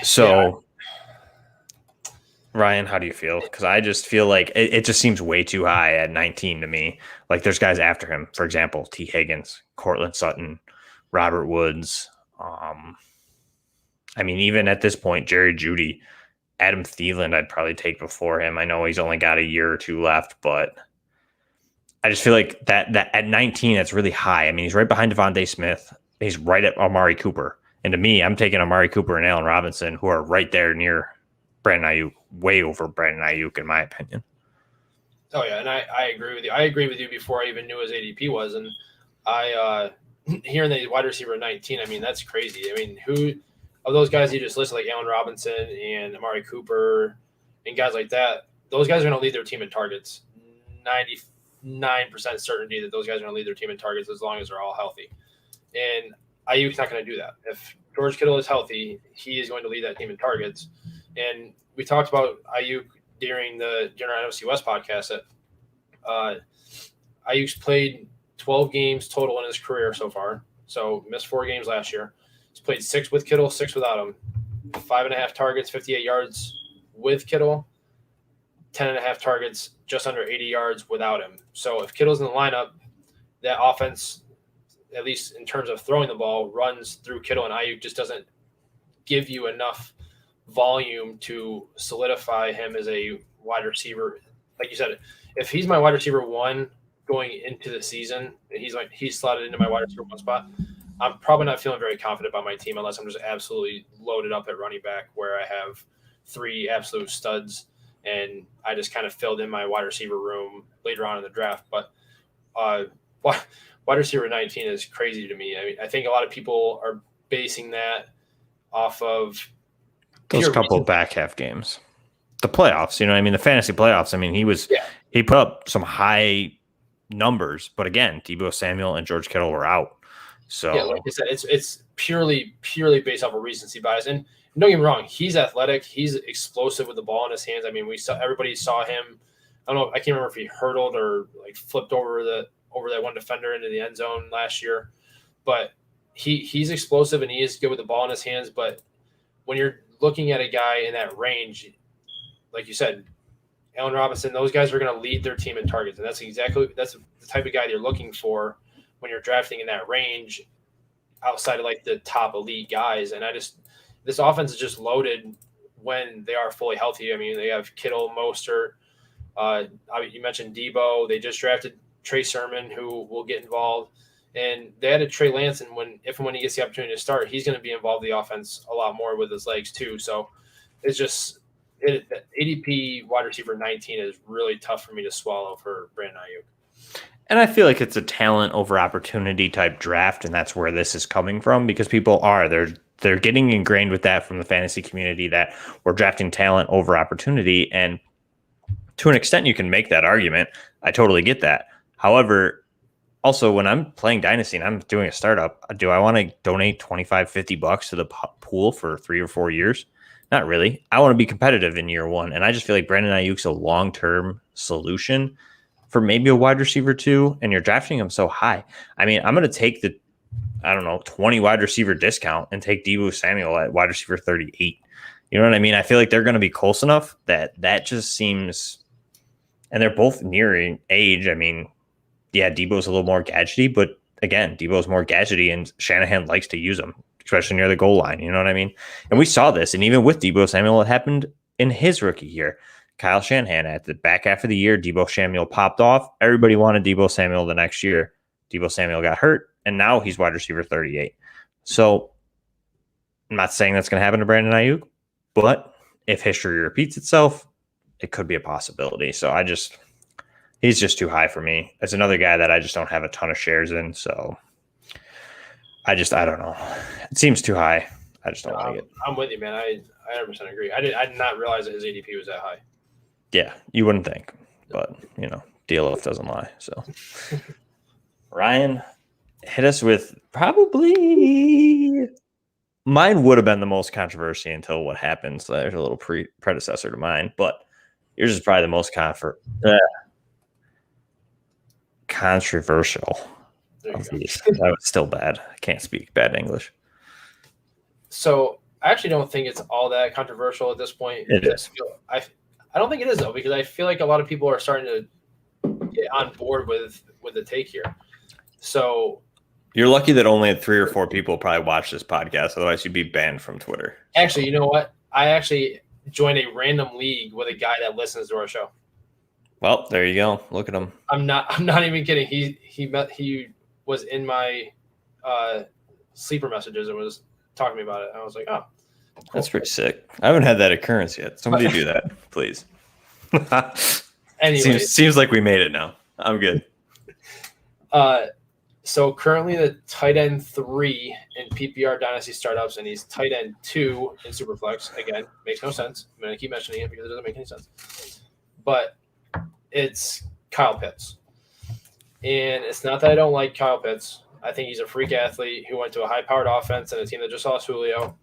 So, Ryan, how do you feel? Because I just feel like it just seems way too high at 19 to me. Like there's guys after him, for example, T. Higgins, Cortland Sutton, Robert Woods. I mean, even at this point, Jerry Jeudy, Adam Thielen, I'd probably take before him. I know he's only got a year or 2 left, but I just feel like that at 19, that's really high. I mean, he's right behind Devontae Smith. He's right at Amari Cooper. And to me, I'm taking Amari Cooper and Allen Robinson, who are right there near Brandon Ayuk, way over Brandon Ayuk, in my opinion. Oh, yeah, and I agree with you. I agree with you before I even knew his ADP was. And hearing the wide receiver 19, I mean, that's crazy. I mean, who of those guys you just listed, like Allen Robinson and Amari Cooper and guys like that, those guys are going to lead their team in targets. 99% certainty that those guys are going to lead their team in targets as long as they're all healthy. And Ayuk's not going to do that. If George Kittle is healthy, he is going to lead that team in targets. And we talked about Ayuk during the General NFC West podcast that Ayuk's played 12 games total in his career so far. So missed 4 games last year. He's played 6 with Kittle, 6 without him. 5.5 targets, 58 yards with Kittle. 10.5 targets, just under 80 yards without him. So if Kittle's in the lineup, that offense, at least in terms of throwing the ball, runs through Kittle, and Ayuk just doesn't give you enough volume to solidify him as a wide receiver. Like you said, if he's my wide receiver 1 going into the season, and he's slotted into my wide receiver 1 spot, I'm probably not feeling very confident about my team unless I'm just absolutely loaded up at running back where I have 3 absolute studs and I just kind of filled in my wide receiver room later on in the draft. But wide receiver 19 is crazy to me. I mean, I think a lot of people are basing that off of those couple back half games, the playoffs. You know what I mean? The fantasy playoffs. I mean, he put up some high numbers, but again, Deebo Samuel and George Kittle were out. So yeah, like I said, it's purely based off of recency bias. And don't get me wrong, he's athletic, he's explosive with the ball in his hands. I mean, everybody saw him. I don't know, I can't remember if he hurdled or like flipped over that one defender into the end zone last year. But he's explosive and he is good with the ball in his hands. But when you're looking at a guy in that range, like you said, Allen Robinson, those guys are going to lead their team in targets. And that's the type of guy you're looking for when you're drafting in that range outside of like the top elite guys. And this offense is just loaded when they are fully healthy. I mean, they have Kittle, Mostert. You mentioned Deebo. They just drafted Trey Sermon, who will get involved. And they added Trey Lance, and when he gets the opportunity to start, he's going to be involved in the offense a lot more with his legs too. So it's just ADP wide receiver 19 is really tough for me to swallow for Brandon Ayuk. And I feel like it's a talent over opportunity type draft, and that's where this is coming from because people they're getting ingrained with that from the fantasy community that we're drafting talent over opportunity. And to an extent, you can make that argument. I totally get that. However, also, when I'm playing Dynasty and I'm doing a startup, do I want to donate $25, $50 to the pool for 3 or 4 years? Not really. I want to be competitive in year one. And I just feel like Brandon Ayuk's a long-term solution for maybe a wide receiver too. And you're drafting him so high. I mean, I'm going to take the, 20 wide receiver discount and take Deebo Samuel at wide receiver 38. You know what I mean? I feel like they're going to be close enough that just seems, and they're both nearing age. I mean, yeah, Deebo's a little more gadgety, but again, Deebo's more gadgety and Shanahan likes to use him, especially near the goal line. You know what I mean? And we saw this. And even with Deebo Samuel, it happened in his rookie year. Kyle Shanahan at the back half of the year, Deebo Samuel popped off. Everybody wanted Deebo Samuel the next year. Deebo Samuel got hurt, and now he's wide receiver 38. So I'm not saying that's going to happen to Brandon Ayuk, but if history repeats itself, it could be a possibility. So he's just too high for me. It's another guy that I just don't have a ton of shares in. So I don't know. It seems too high. I just don't like it. I'm with you, man. I 100% agree. I did not realize that his ADP was that high. Yeah, you wouldn't think, but DLF doesn't lie. So Ryan, hit us with probably mine would have been the most controversy until what happened. So there's a little predecessor to mine, but yours is probably the most controversial of these. That was still bad. I can't speak bad English. So I actually don't think it's all that controversial at this point. It is. I don't think it is, though, because I feel like a lot of people are starting to get on board with the take here. So you're lucky that only 3 or 4 people probably watch this podcast. Otherwise, you'd be banned from Twitter. Actually, you know what? I actually joined a random league with a guy that listens to our show. Well, there you go. Look at him. I'm not even kidding. He was in my sleeper messages and was talking to me about it. I was like, oh. Cool. That's pretty sick. I haven't had that occurrence yet. Somebody do that, please. Anyway, seems like we made it now. I'm good. So currently the tight end 3 in PPR Dynasty startups, and he's tight end 2 in Superflex. Again, makes no sense. I'm going to keep mentioning it because it doesn't make any sense. But it's Kyle Pitts. And it's not that I don't like Kyle Pitts. I think he's a freak athlete who went to a high-powered offense and a team that just lost Julio.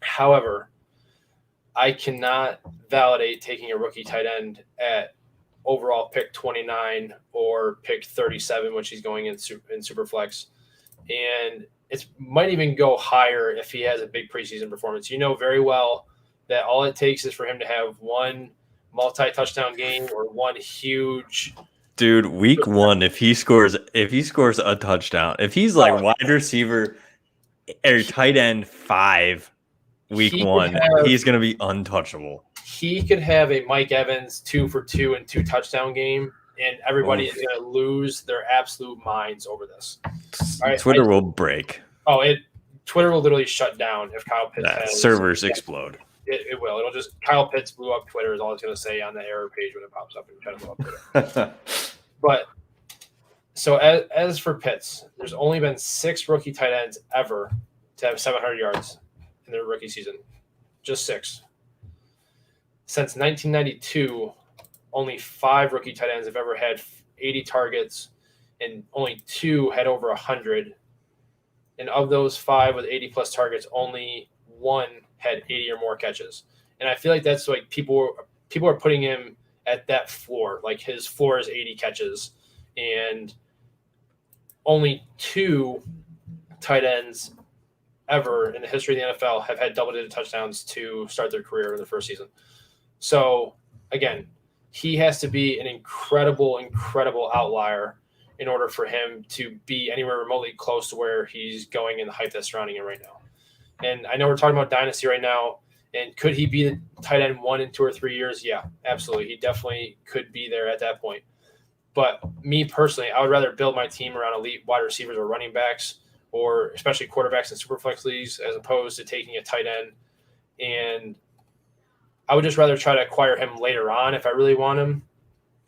However, I cannot validate taking a rookie tight end at overall pick 29 or pick 37, which he's going in Superflex. And it might even go higher if he has a big preseason performance. You know very well that all it takes is for him to have one multi-touchdown game or one huge – Dude, week 1, if he scores a touchdown, if he's like wide receiver or tight end 5 week 1, he's going to be untouchable. He could have a Mike Evans 2 for 2 and 2 touchdown game, and everybody is going to lose their absolute minds over this. All right, Twitter will break. Twitter will literally shut down if Kyle Pitts has servers explode. It will. It'll just Kyle Pitts blew up Twitter is all it's going to say on the error page when it pops up and try to blow up Twitter. But so as for Pitts, there's only been 6 rookie tight ends ever to have 700 yards in their rookie season. Just 6. Since 1992, only 5 rookie tight ends have ever had 80 targets, and only 2 had over 100. And of those 5 with 80-plus targets, only 1 had 80 or more catches. And I feel like that's like people are putting him at that floor. Like his floor is 80 catches, and only 2 tight ends ever in the history of the NFL have had double-digit touchdowns to start their career in the first season. So, again, he has to be an incredible, incredible outlier in order for him to be anywhere remotely close to where he's going and the hype that's surrounding him right now. And I know we're talking about Dynasty right now, and could he be the tight end 1 in 2 or 3 years? Yeah, absolutely. He definitely could be there at that point. But me personally, I would rather build my team around elite wide receivers or running backs, or especially quarterbacks in Superflex leagues, as opposed to taking a tight end. And I would just rather try to acquire him later on if I really want him.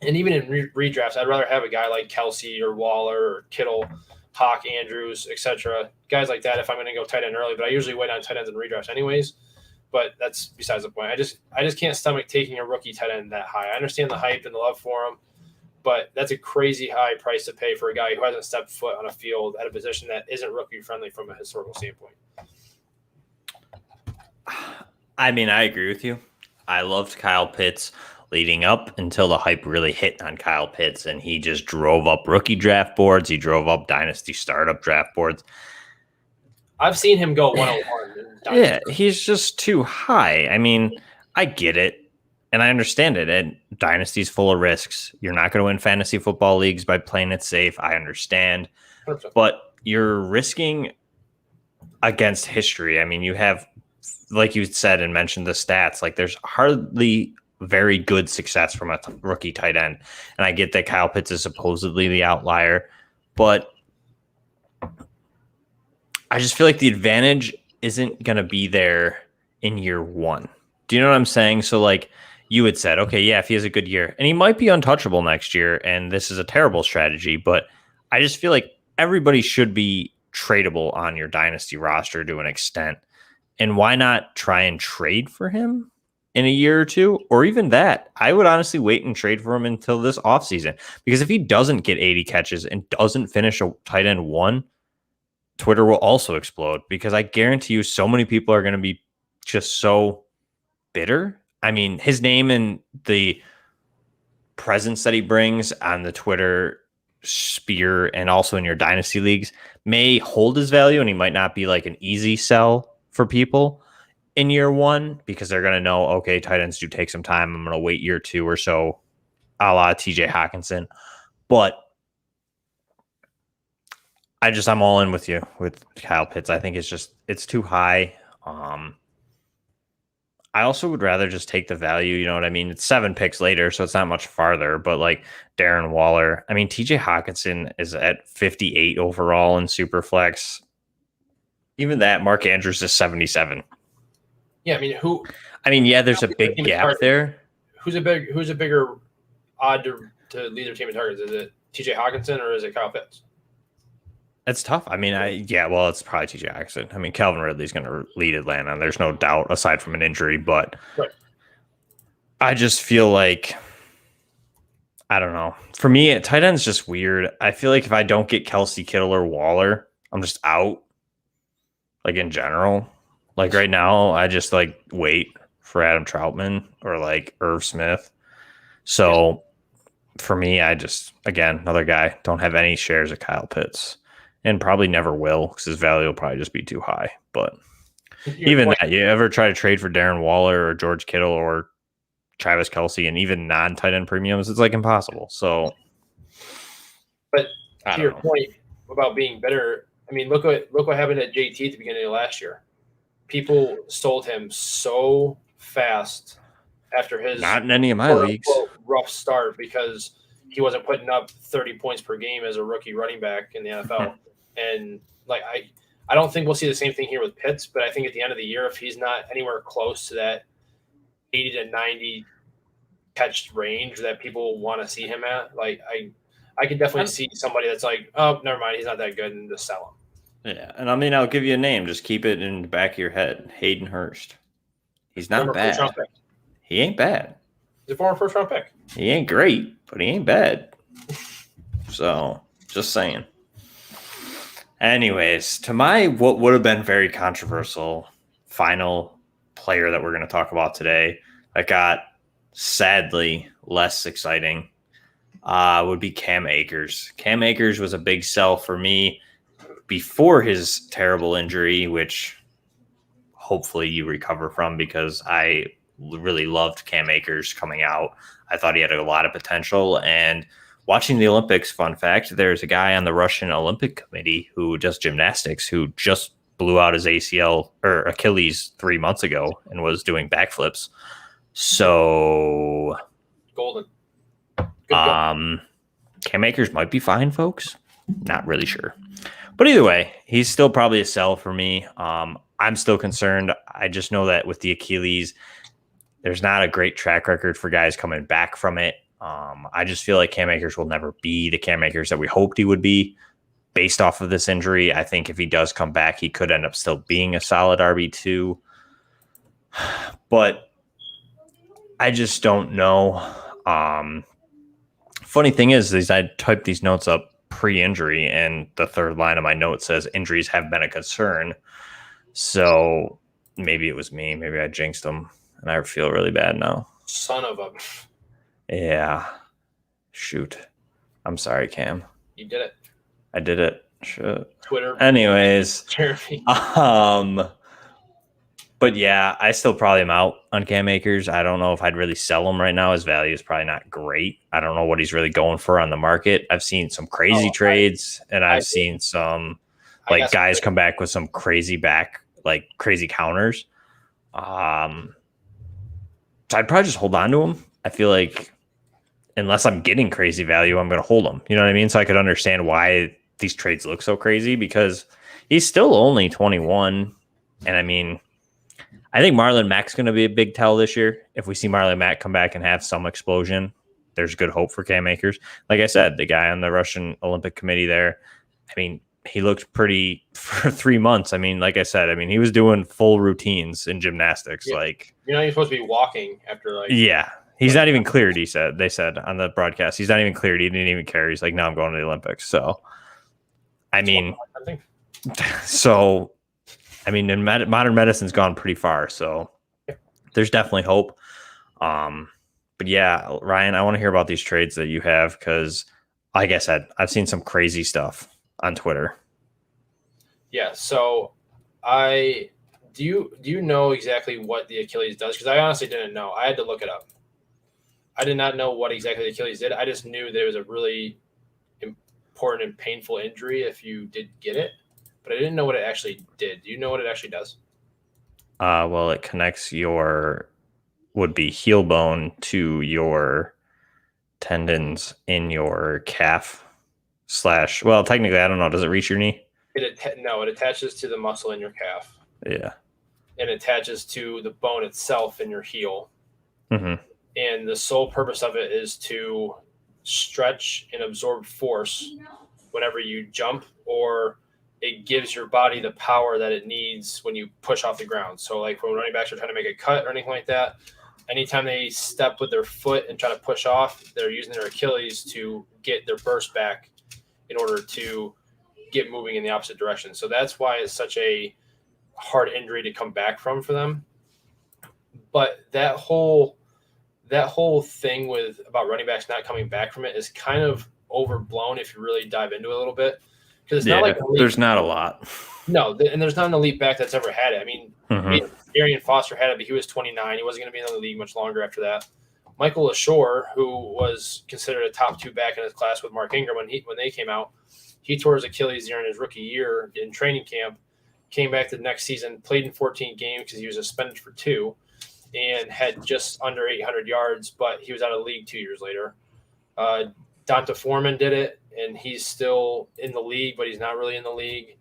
And even in redrafts, I'd rather have a guy like Kelsey or Waller or Kittle, Hawk, Andrews, etc. Guys like that if I'm going to go tight end early. But I usually wait on tight ends in redrafts anyways. But that's besides the point. I just can't stomach taking a rookie tight end that high. I understand the hype and the love for him, but that's a crazy high price to pay for a guy who hasn't stepped foot on a field at a position that isn't rookie friendly from a historical standpoint. I mean, I agree with you. I loved Kyle Pitts leading up until the hype really hit on Kyle Pitts, and he just drove up rookie draft boards. He drove up dynasty startup draft boards. I've seen him go 101 in Yeah, Dynasty. he's just too high. I mean, I get it, and I understand it. And dynasty's full of risks. You're not going to win fantasy football leagues by playing it safe. I understand, 100%. but you're risking against history. I mean, you have, like you said and mentioned the stats, like there's hardly very good success from a rookie tight end. And I get that Kyle Pitts is supposedly the outlier, but I just feel like the advantage isn't going to be there in year one. Do you know what I'm saying? So like you had said, okay, yeah, if he has a good year and he might be untouchable next year, and this is a terrible strategy, but I just feel like everybody should be tradable on your dynasty roster to an extent. And why not try and trade for him in a year or two? Or even that, I would honestly wait and trade for him until this offseason. Because if he doesn't get 80 catches and doesn't finish a tight end one, Twitter will also explode. Because I guarantee you so many people are going to be just so bitter. I mean, his name and the presence that he brings on the Twitter sphere and also in your dynasty leagues may hold his value, and he might not be like an easy sell for people in year one because they're going to know, okay, tight ends do take some time. I'm going to wait year two or so, a la TJ Hawkinson. But I'm all in with you with Kyle Pitts. I think it's too high. I also would rather just take the value. You know what I mean? It's 7 picks later, so it's not much farther. But like Darren Waller, I mean, TJ Hawkinson is at 58 overall in Superflex. Even that, Mark Andrews is 77. Yeah, I mean, who? I mean, yeah, there's a big gap there. Who's a bigger odd to lead their team in targets? Is it TJ Hawkinson or is it Kyle Pitts? It's tough. I mean, well, it's probably TJ Hawkinson. I mean, Calvin Ridley's going to lead Atlanta. There's no doubt, aside from an injury. But right. I just feel like, I don't know. For me, tight end's just weird. I feel like if I don't get Kelsey, Kittle, or Waller, I'm just out. Like in general, like right now, I just like wait for Adam Troutman or like Irv Smith. So for me, I just, again, another guy, don't have any shares of Kyle Pitts. And probably never will because his value will probably just be too high. But even that, you ever try to trade for Darren Waller or George Kittle or Travis Kelce and even non-tight end premiums, it's like impossible. So, but to your point about being better, I mean, look what happened at JT at the beginning of last year. People sold him so fast after his not in any of my leagues rough start because he wasn't putting up 30 points per game as a rookie running back in the NFL. And like I don't think we'll see the same thing here with Pitts, but I think at the end of the year, if he's not anywhere close to that 80 to 90 catch range that people want to see him at, like I could definitely see somebody that's like, oh, never mind, he's not that good, and just sell him. Yeah, and I mean, I'll give you a name. Just keep it in the back of your head. Hayden Hurst. He's not bad. He ain't bad. He's a former first-round pick. He ain't great, but he ain't bad. So, just saying. Anyways, to my what would have been very controversial final player that we're going to talk about today that got sadly less exciting would be Cam Akers. Cam Akers was a big sell for me before his terrible injury, which hopefully you recover from because I really loved Cam Akers coming out. I thought he had a lot of potential. And watching the Olympics, fun fact, there's a guy on the Russian Olympic Committee who does gymnastics who just blew out his ACL or Achilles 3 months ago and was doing backflips. So golden. Cam Akers might be fine, folks. Not really sure. But either way, he's still probably a sell for me. I'm still concerned. I just know that with the Achilles, there's not a great track record for guys coming back from it. I just feel like Cam Akers will never be the Cam Akers that we hoped he would be based off of this injury. I think if he does come back, he could end up still being a solid RB2. But I just don't know. Funny thing is I typed these notes up pre-injury, and the third line of my note says injuries have been a concern. So maybe it was me. Maybe I jinxed him, and I feel really bad now. Son of a. Yeah. Shoot. I'm sorry, Cam. You did it. I did it. Shit. Twitter. Anyways, Jeremy. but yeah, I still probably am out on Cam Akers. I don't know if I'd really sell him right now. His value is probably not great. I don't know what he's really going for on the market. I've seen some crazy trades, and I've seen some like guys come back with some crazy crazy counters. So I'd probably just hold on to him. I feel like unless I'm getting crazy value, I'm going to hold him. You know what I mean? So I could understand why these trades look so crazy because he's still only 21. And I mean, I think Marlon Mack's going to be a big tell this year. If we see Marlon Mack come back and have some explosion, there's good hope for Cam Akers. Like I said, the guy on the Russian Olympic Committee there, I mean, he looked pretty for 3 months. I mean, like I said, he was doing full routines in gymnastics. Yeah. Like, you're supposed to be walking after yeah. He's not even cleared, they said on the broadcast. He's not even cleared. He didn't even care. He's like, no, I'm going to the Olympics. So, and modern medicine's gone pretty far. So there's definitely hope. But yeah, Ryan, I want to hear about these trades that you have because, like I said, I've seen some crazy stuff on Twitter. Yeah. So do you know exactly what the Achilles does? Because I honestly didn't know. I had to look it up. I did not know what exactly the Achilles did. I just knew that it was a really important and painful injury if you did get it, but I didn't know what it actually did. Do you know what it actually does? Well, it connects your would-be heel bone to your tendons in your calf / well, technically, I don't know. Does it reach your knee? No, it attaches to the muscle in your calf. Yeah. And it attaches to the bone itself in your heel. Mm-hmm. And the sole purpose of it is to stretch and absorb force whenever you jump, or it gives your body the power that it needs when you push off the ground. So like when running backs are trying to make a cut or anything like that, anytime they step with their foot and try to push off, they're using their Achilles to get their burst back in order to get moving in the opposite direction. So that's why it's such a hard injury to come back from for them. But that whole thing about running backs not coming back from it is kind of overblown if you really dive into it a little bit. Because it's not like there's not a lot. No, and there's not an elite back that's ever had it. I mean, Arian Foster had it, but he was 29. He wasn't going to be in the league much longer after that. Michael LaShore, who was considered a top 2 back in his class with Mark Ingram when they came out, he tore his Achilles during his rookie year in training camp, came back the next season, played in 14 games because he was suspended for 2, and had just under 800 yards, but he was out of the league 2 years later. Donta Foreman did it, and he's still in the league, but he's not really in the league.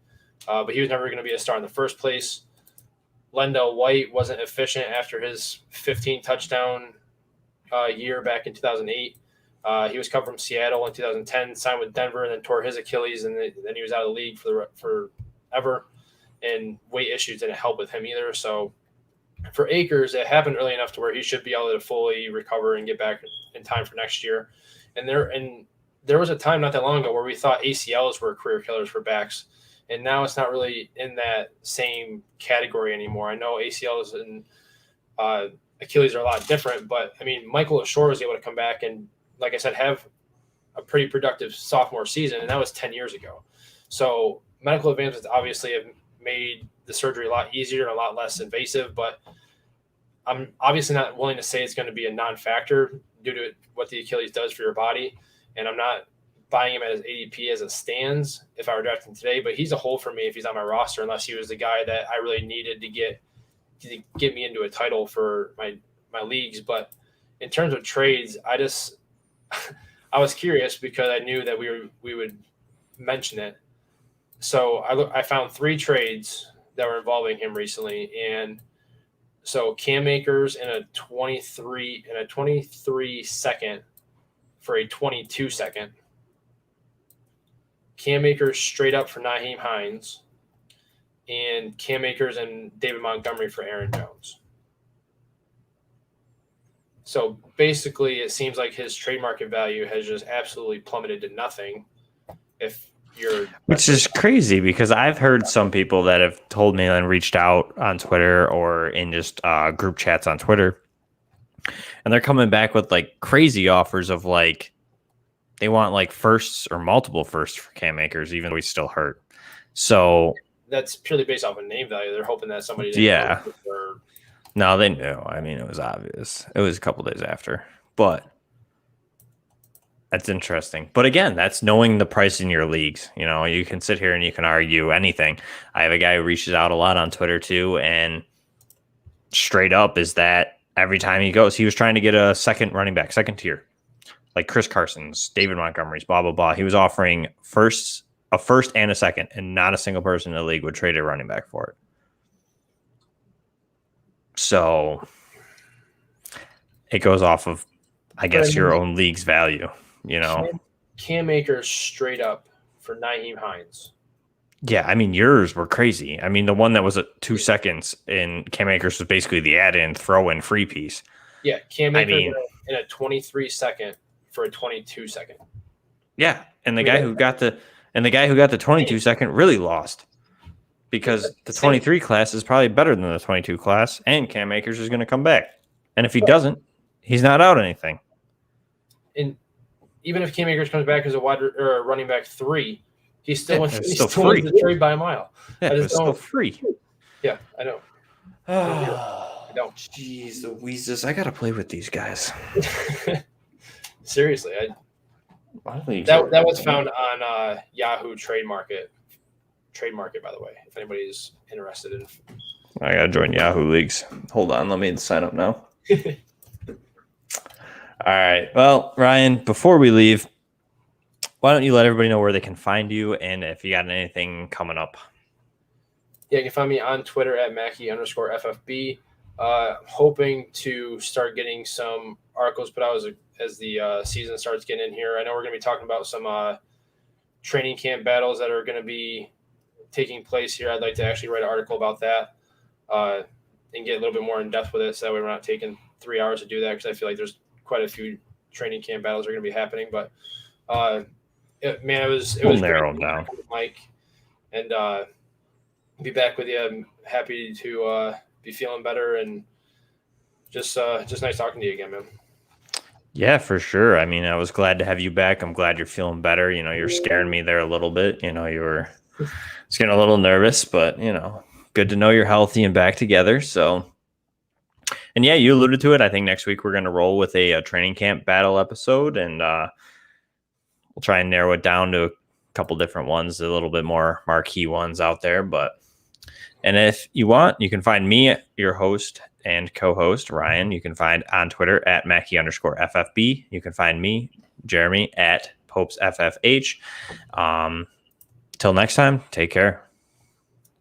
But he was never going to be a star in the first place. Lendell White wasn't efficient after his 15-touchdown year back in 2008. He was cut from Seattle in 2010, signed with Denver, and then tore his Achilles, and then he was out of the league forever. And weight issues didn't help with him either. So for Akers, it happened early enough to where he should be able to fully recover and get back in time for next year. And there was a time not that long ago where we thought ACLs were career killers for backs, and now it's not really in that same category anymore. I know ACLs and Achilles are a lot different, but I mean, Michael LaShore was able to come back and, like I said, have a pretty productive sophomore season, and that was 10 years ago. So medical advancements obviously have made the surgery a lot easier and a lot less invasive, but I'm obviously not willing to say it's going to be a non-factor due to what the Achilles does for your body. And I'm not buying him at his ADP as it stands if I were drafting today, but he's a hold for me if he's on my roster, unless he was the guy that I really needed to get me into a title for my leagues. But in terms of trades, I was curious because I knew that we would mention it. So I found 3 trades that were involving him recently, and so Cam Akers in a 23 second for a 22 second. Cam Akers straight up for Nyheim Hines, and Cam Akers and David Montgomery for Aaron Jones. So basically, it seems like his trade market value has just absolutely plummeted to nothing if Which is crazy because I've heard some people that have told me and reached out on Twitter or in just group chats on Twitter, and they're coming back with like crazy offers of like they want like firsts or multiple firsts for cam makers, even though he's still hurt. So that's purely based off of name value. They're hoping that somebody didn't no, they knew. I mean, it was obvious. It was a couple days after, but that's interesting. But again, that's knowing the price in your leagues. You know, you can sit here and you can argue anything. I have a guy who reaches out a lot on Twitter too, and straight up is that every time he goes, he was trying to get a second running back, second tier, like Chris Carson's, David Montgomery's, blah, blah, blah. He was offering a first and a second, and not a single person in the league would trade a running back for it. So it goes off of, I guess, your own league's value, you know. Cam Akers straight up for Nyheim Hines. Yeah, I mean, yours were crazy. I mean, the one that was at 2 seconds in Cam Akers was basically the add-in, throw-in free piece. Yeah, Cam Akers in a 23 second for a 22 second. Yeah, and the guy who got the 22 second really lost. Because the 23 class is probably better than the 22 class, and Cam Akers is going to come back. And if he doesn't, he's not out anything. And even if Cam Akers comes back as a running back 3, he's still free. The trade by a mile. Yeah, it's still free. Yeah, I know. I don't. Jeez, Louises, I got to play with these guys. Seriously, that was found on Yahoo Trade Market, by the way, if anybody's interested in. I gotta join Yahoo leagues. Hold on, let me sign up now. All right, well, Ryan, before we leave, why don't you let everybody know where they can find you and if you got anything coming up? Yeah, you can find me on Twitter at Mackie_FFB. Hoping to start getting some articles put out as the season starts getting in here. I know we're going to be talking about some training camp battles that are going to be taking place here. I'd like to actually write an article about that and get a little bit more in depth with it, so that way we're not taking 3 hours to do that, because I feel like there's quite a few training camp battles are going to be happening. But it was narrow them down, Mike, and be back with you. I'm happy to be feeling better, and just nice talking to you again, man. Yeah, for sure. I mean, I was glad to have you back. I'm glad you're feeling better. You know, you're scaring me there a little bit. You know, you were just getting a little nervous, but, you know, good to know you're healthy and back together. So, and yeah, you alluded to it. I think next week we're going to roll with a training camp battle episode, and we'll try and narrow it down to a couple different ones, a little bit more marquee ones out there. And if you want, you can find me, your host and co-host, Ryan. You can find on Twitter at Mackie_FFB. You can find me, Jeremy, at PopesFFH. Till next time, take care.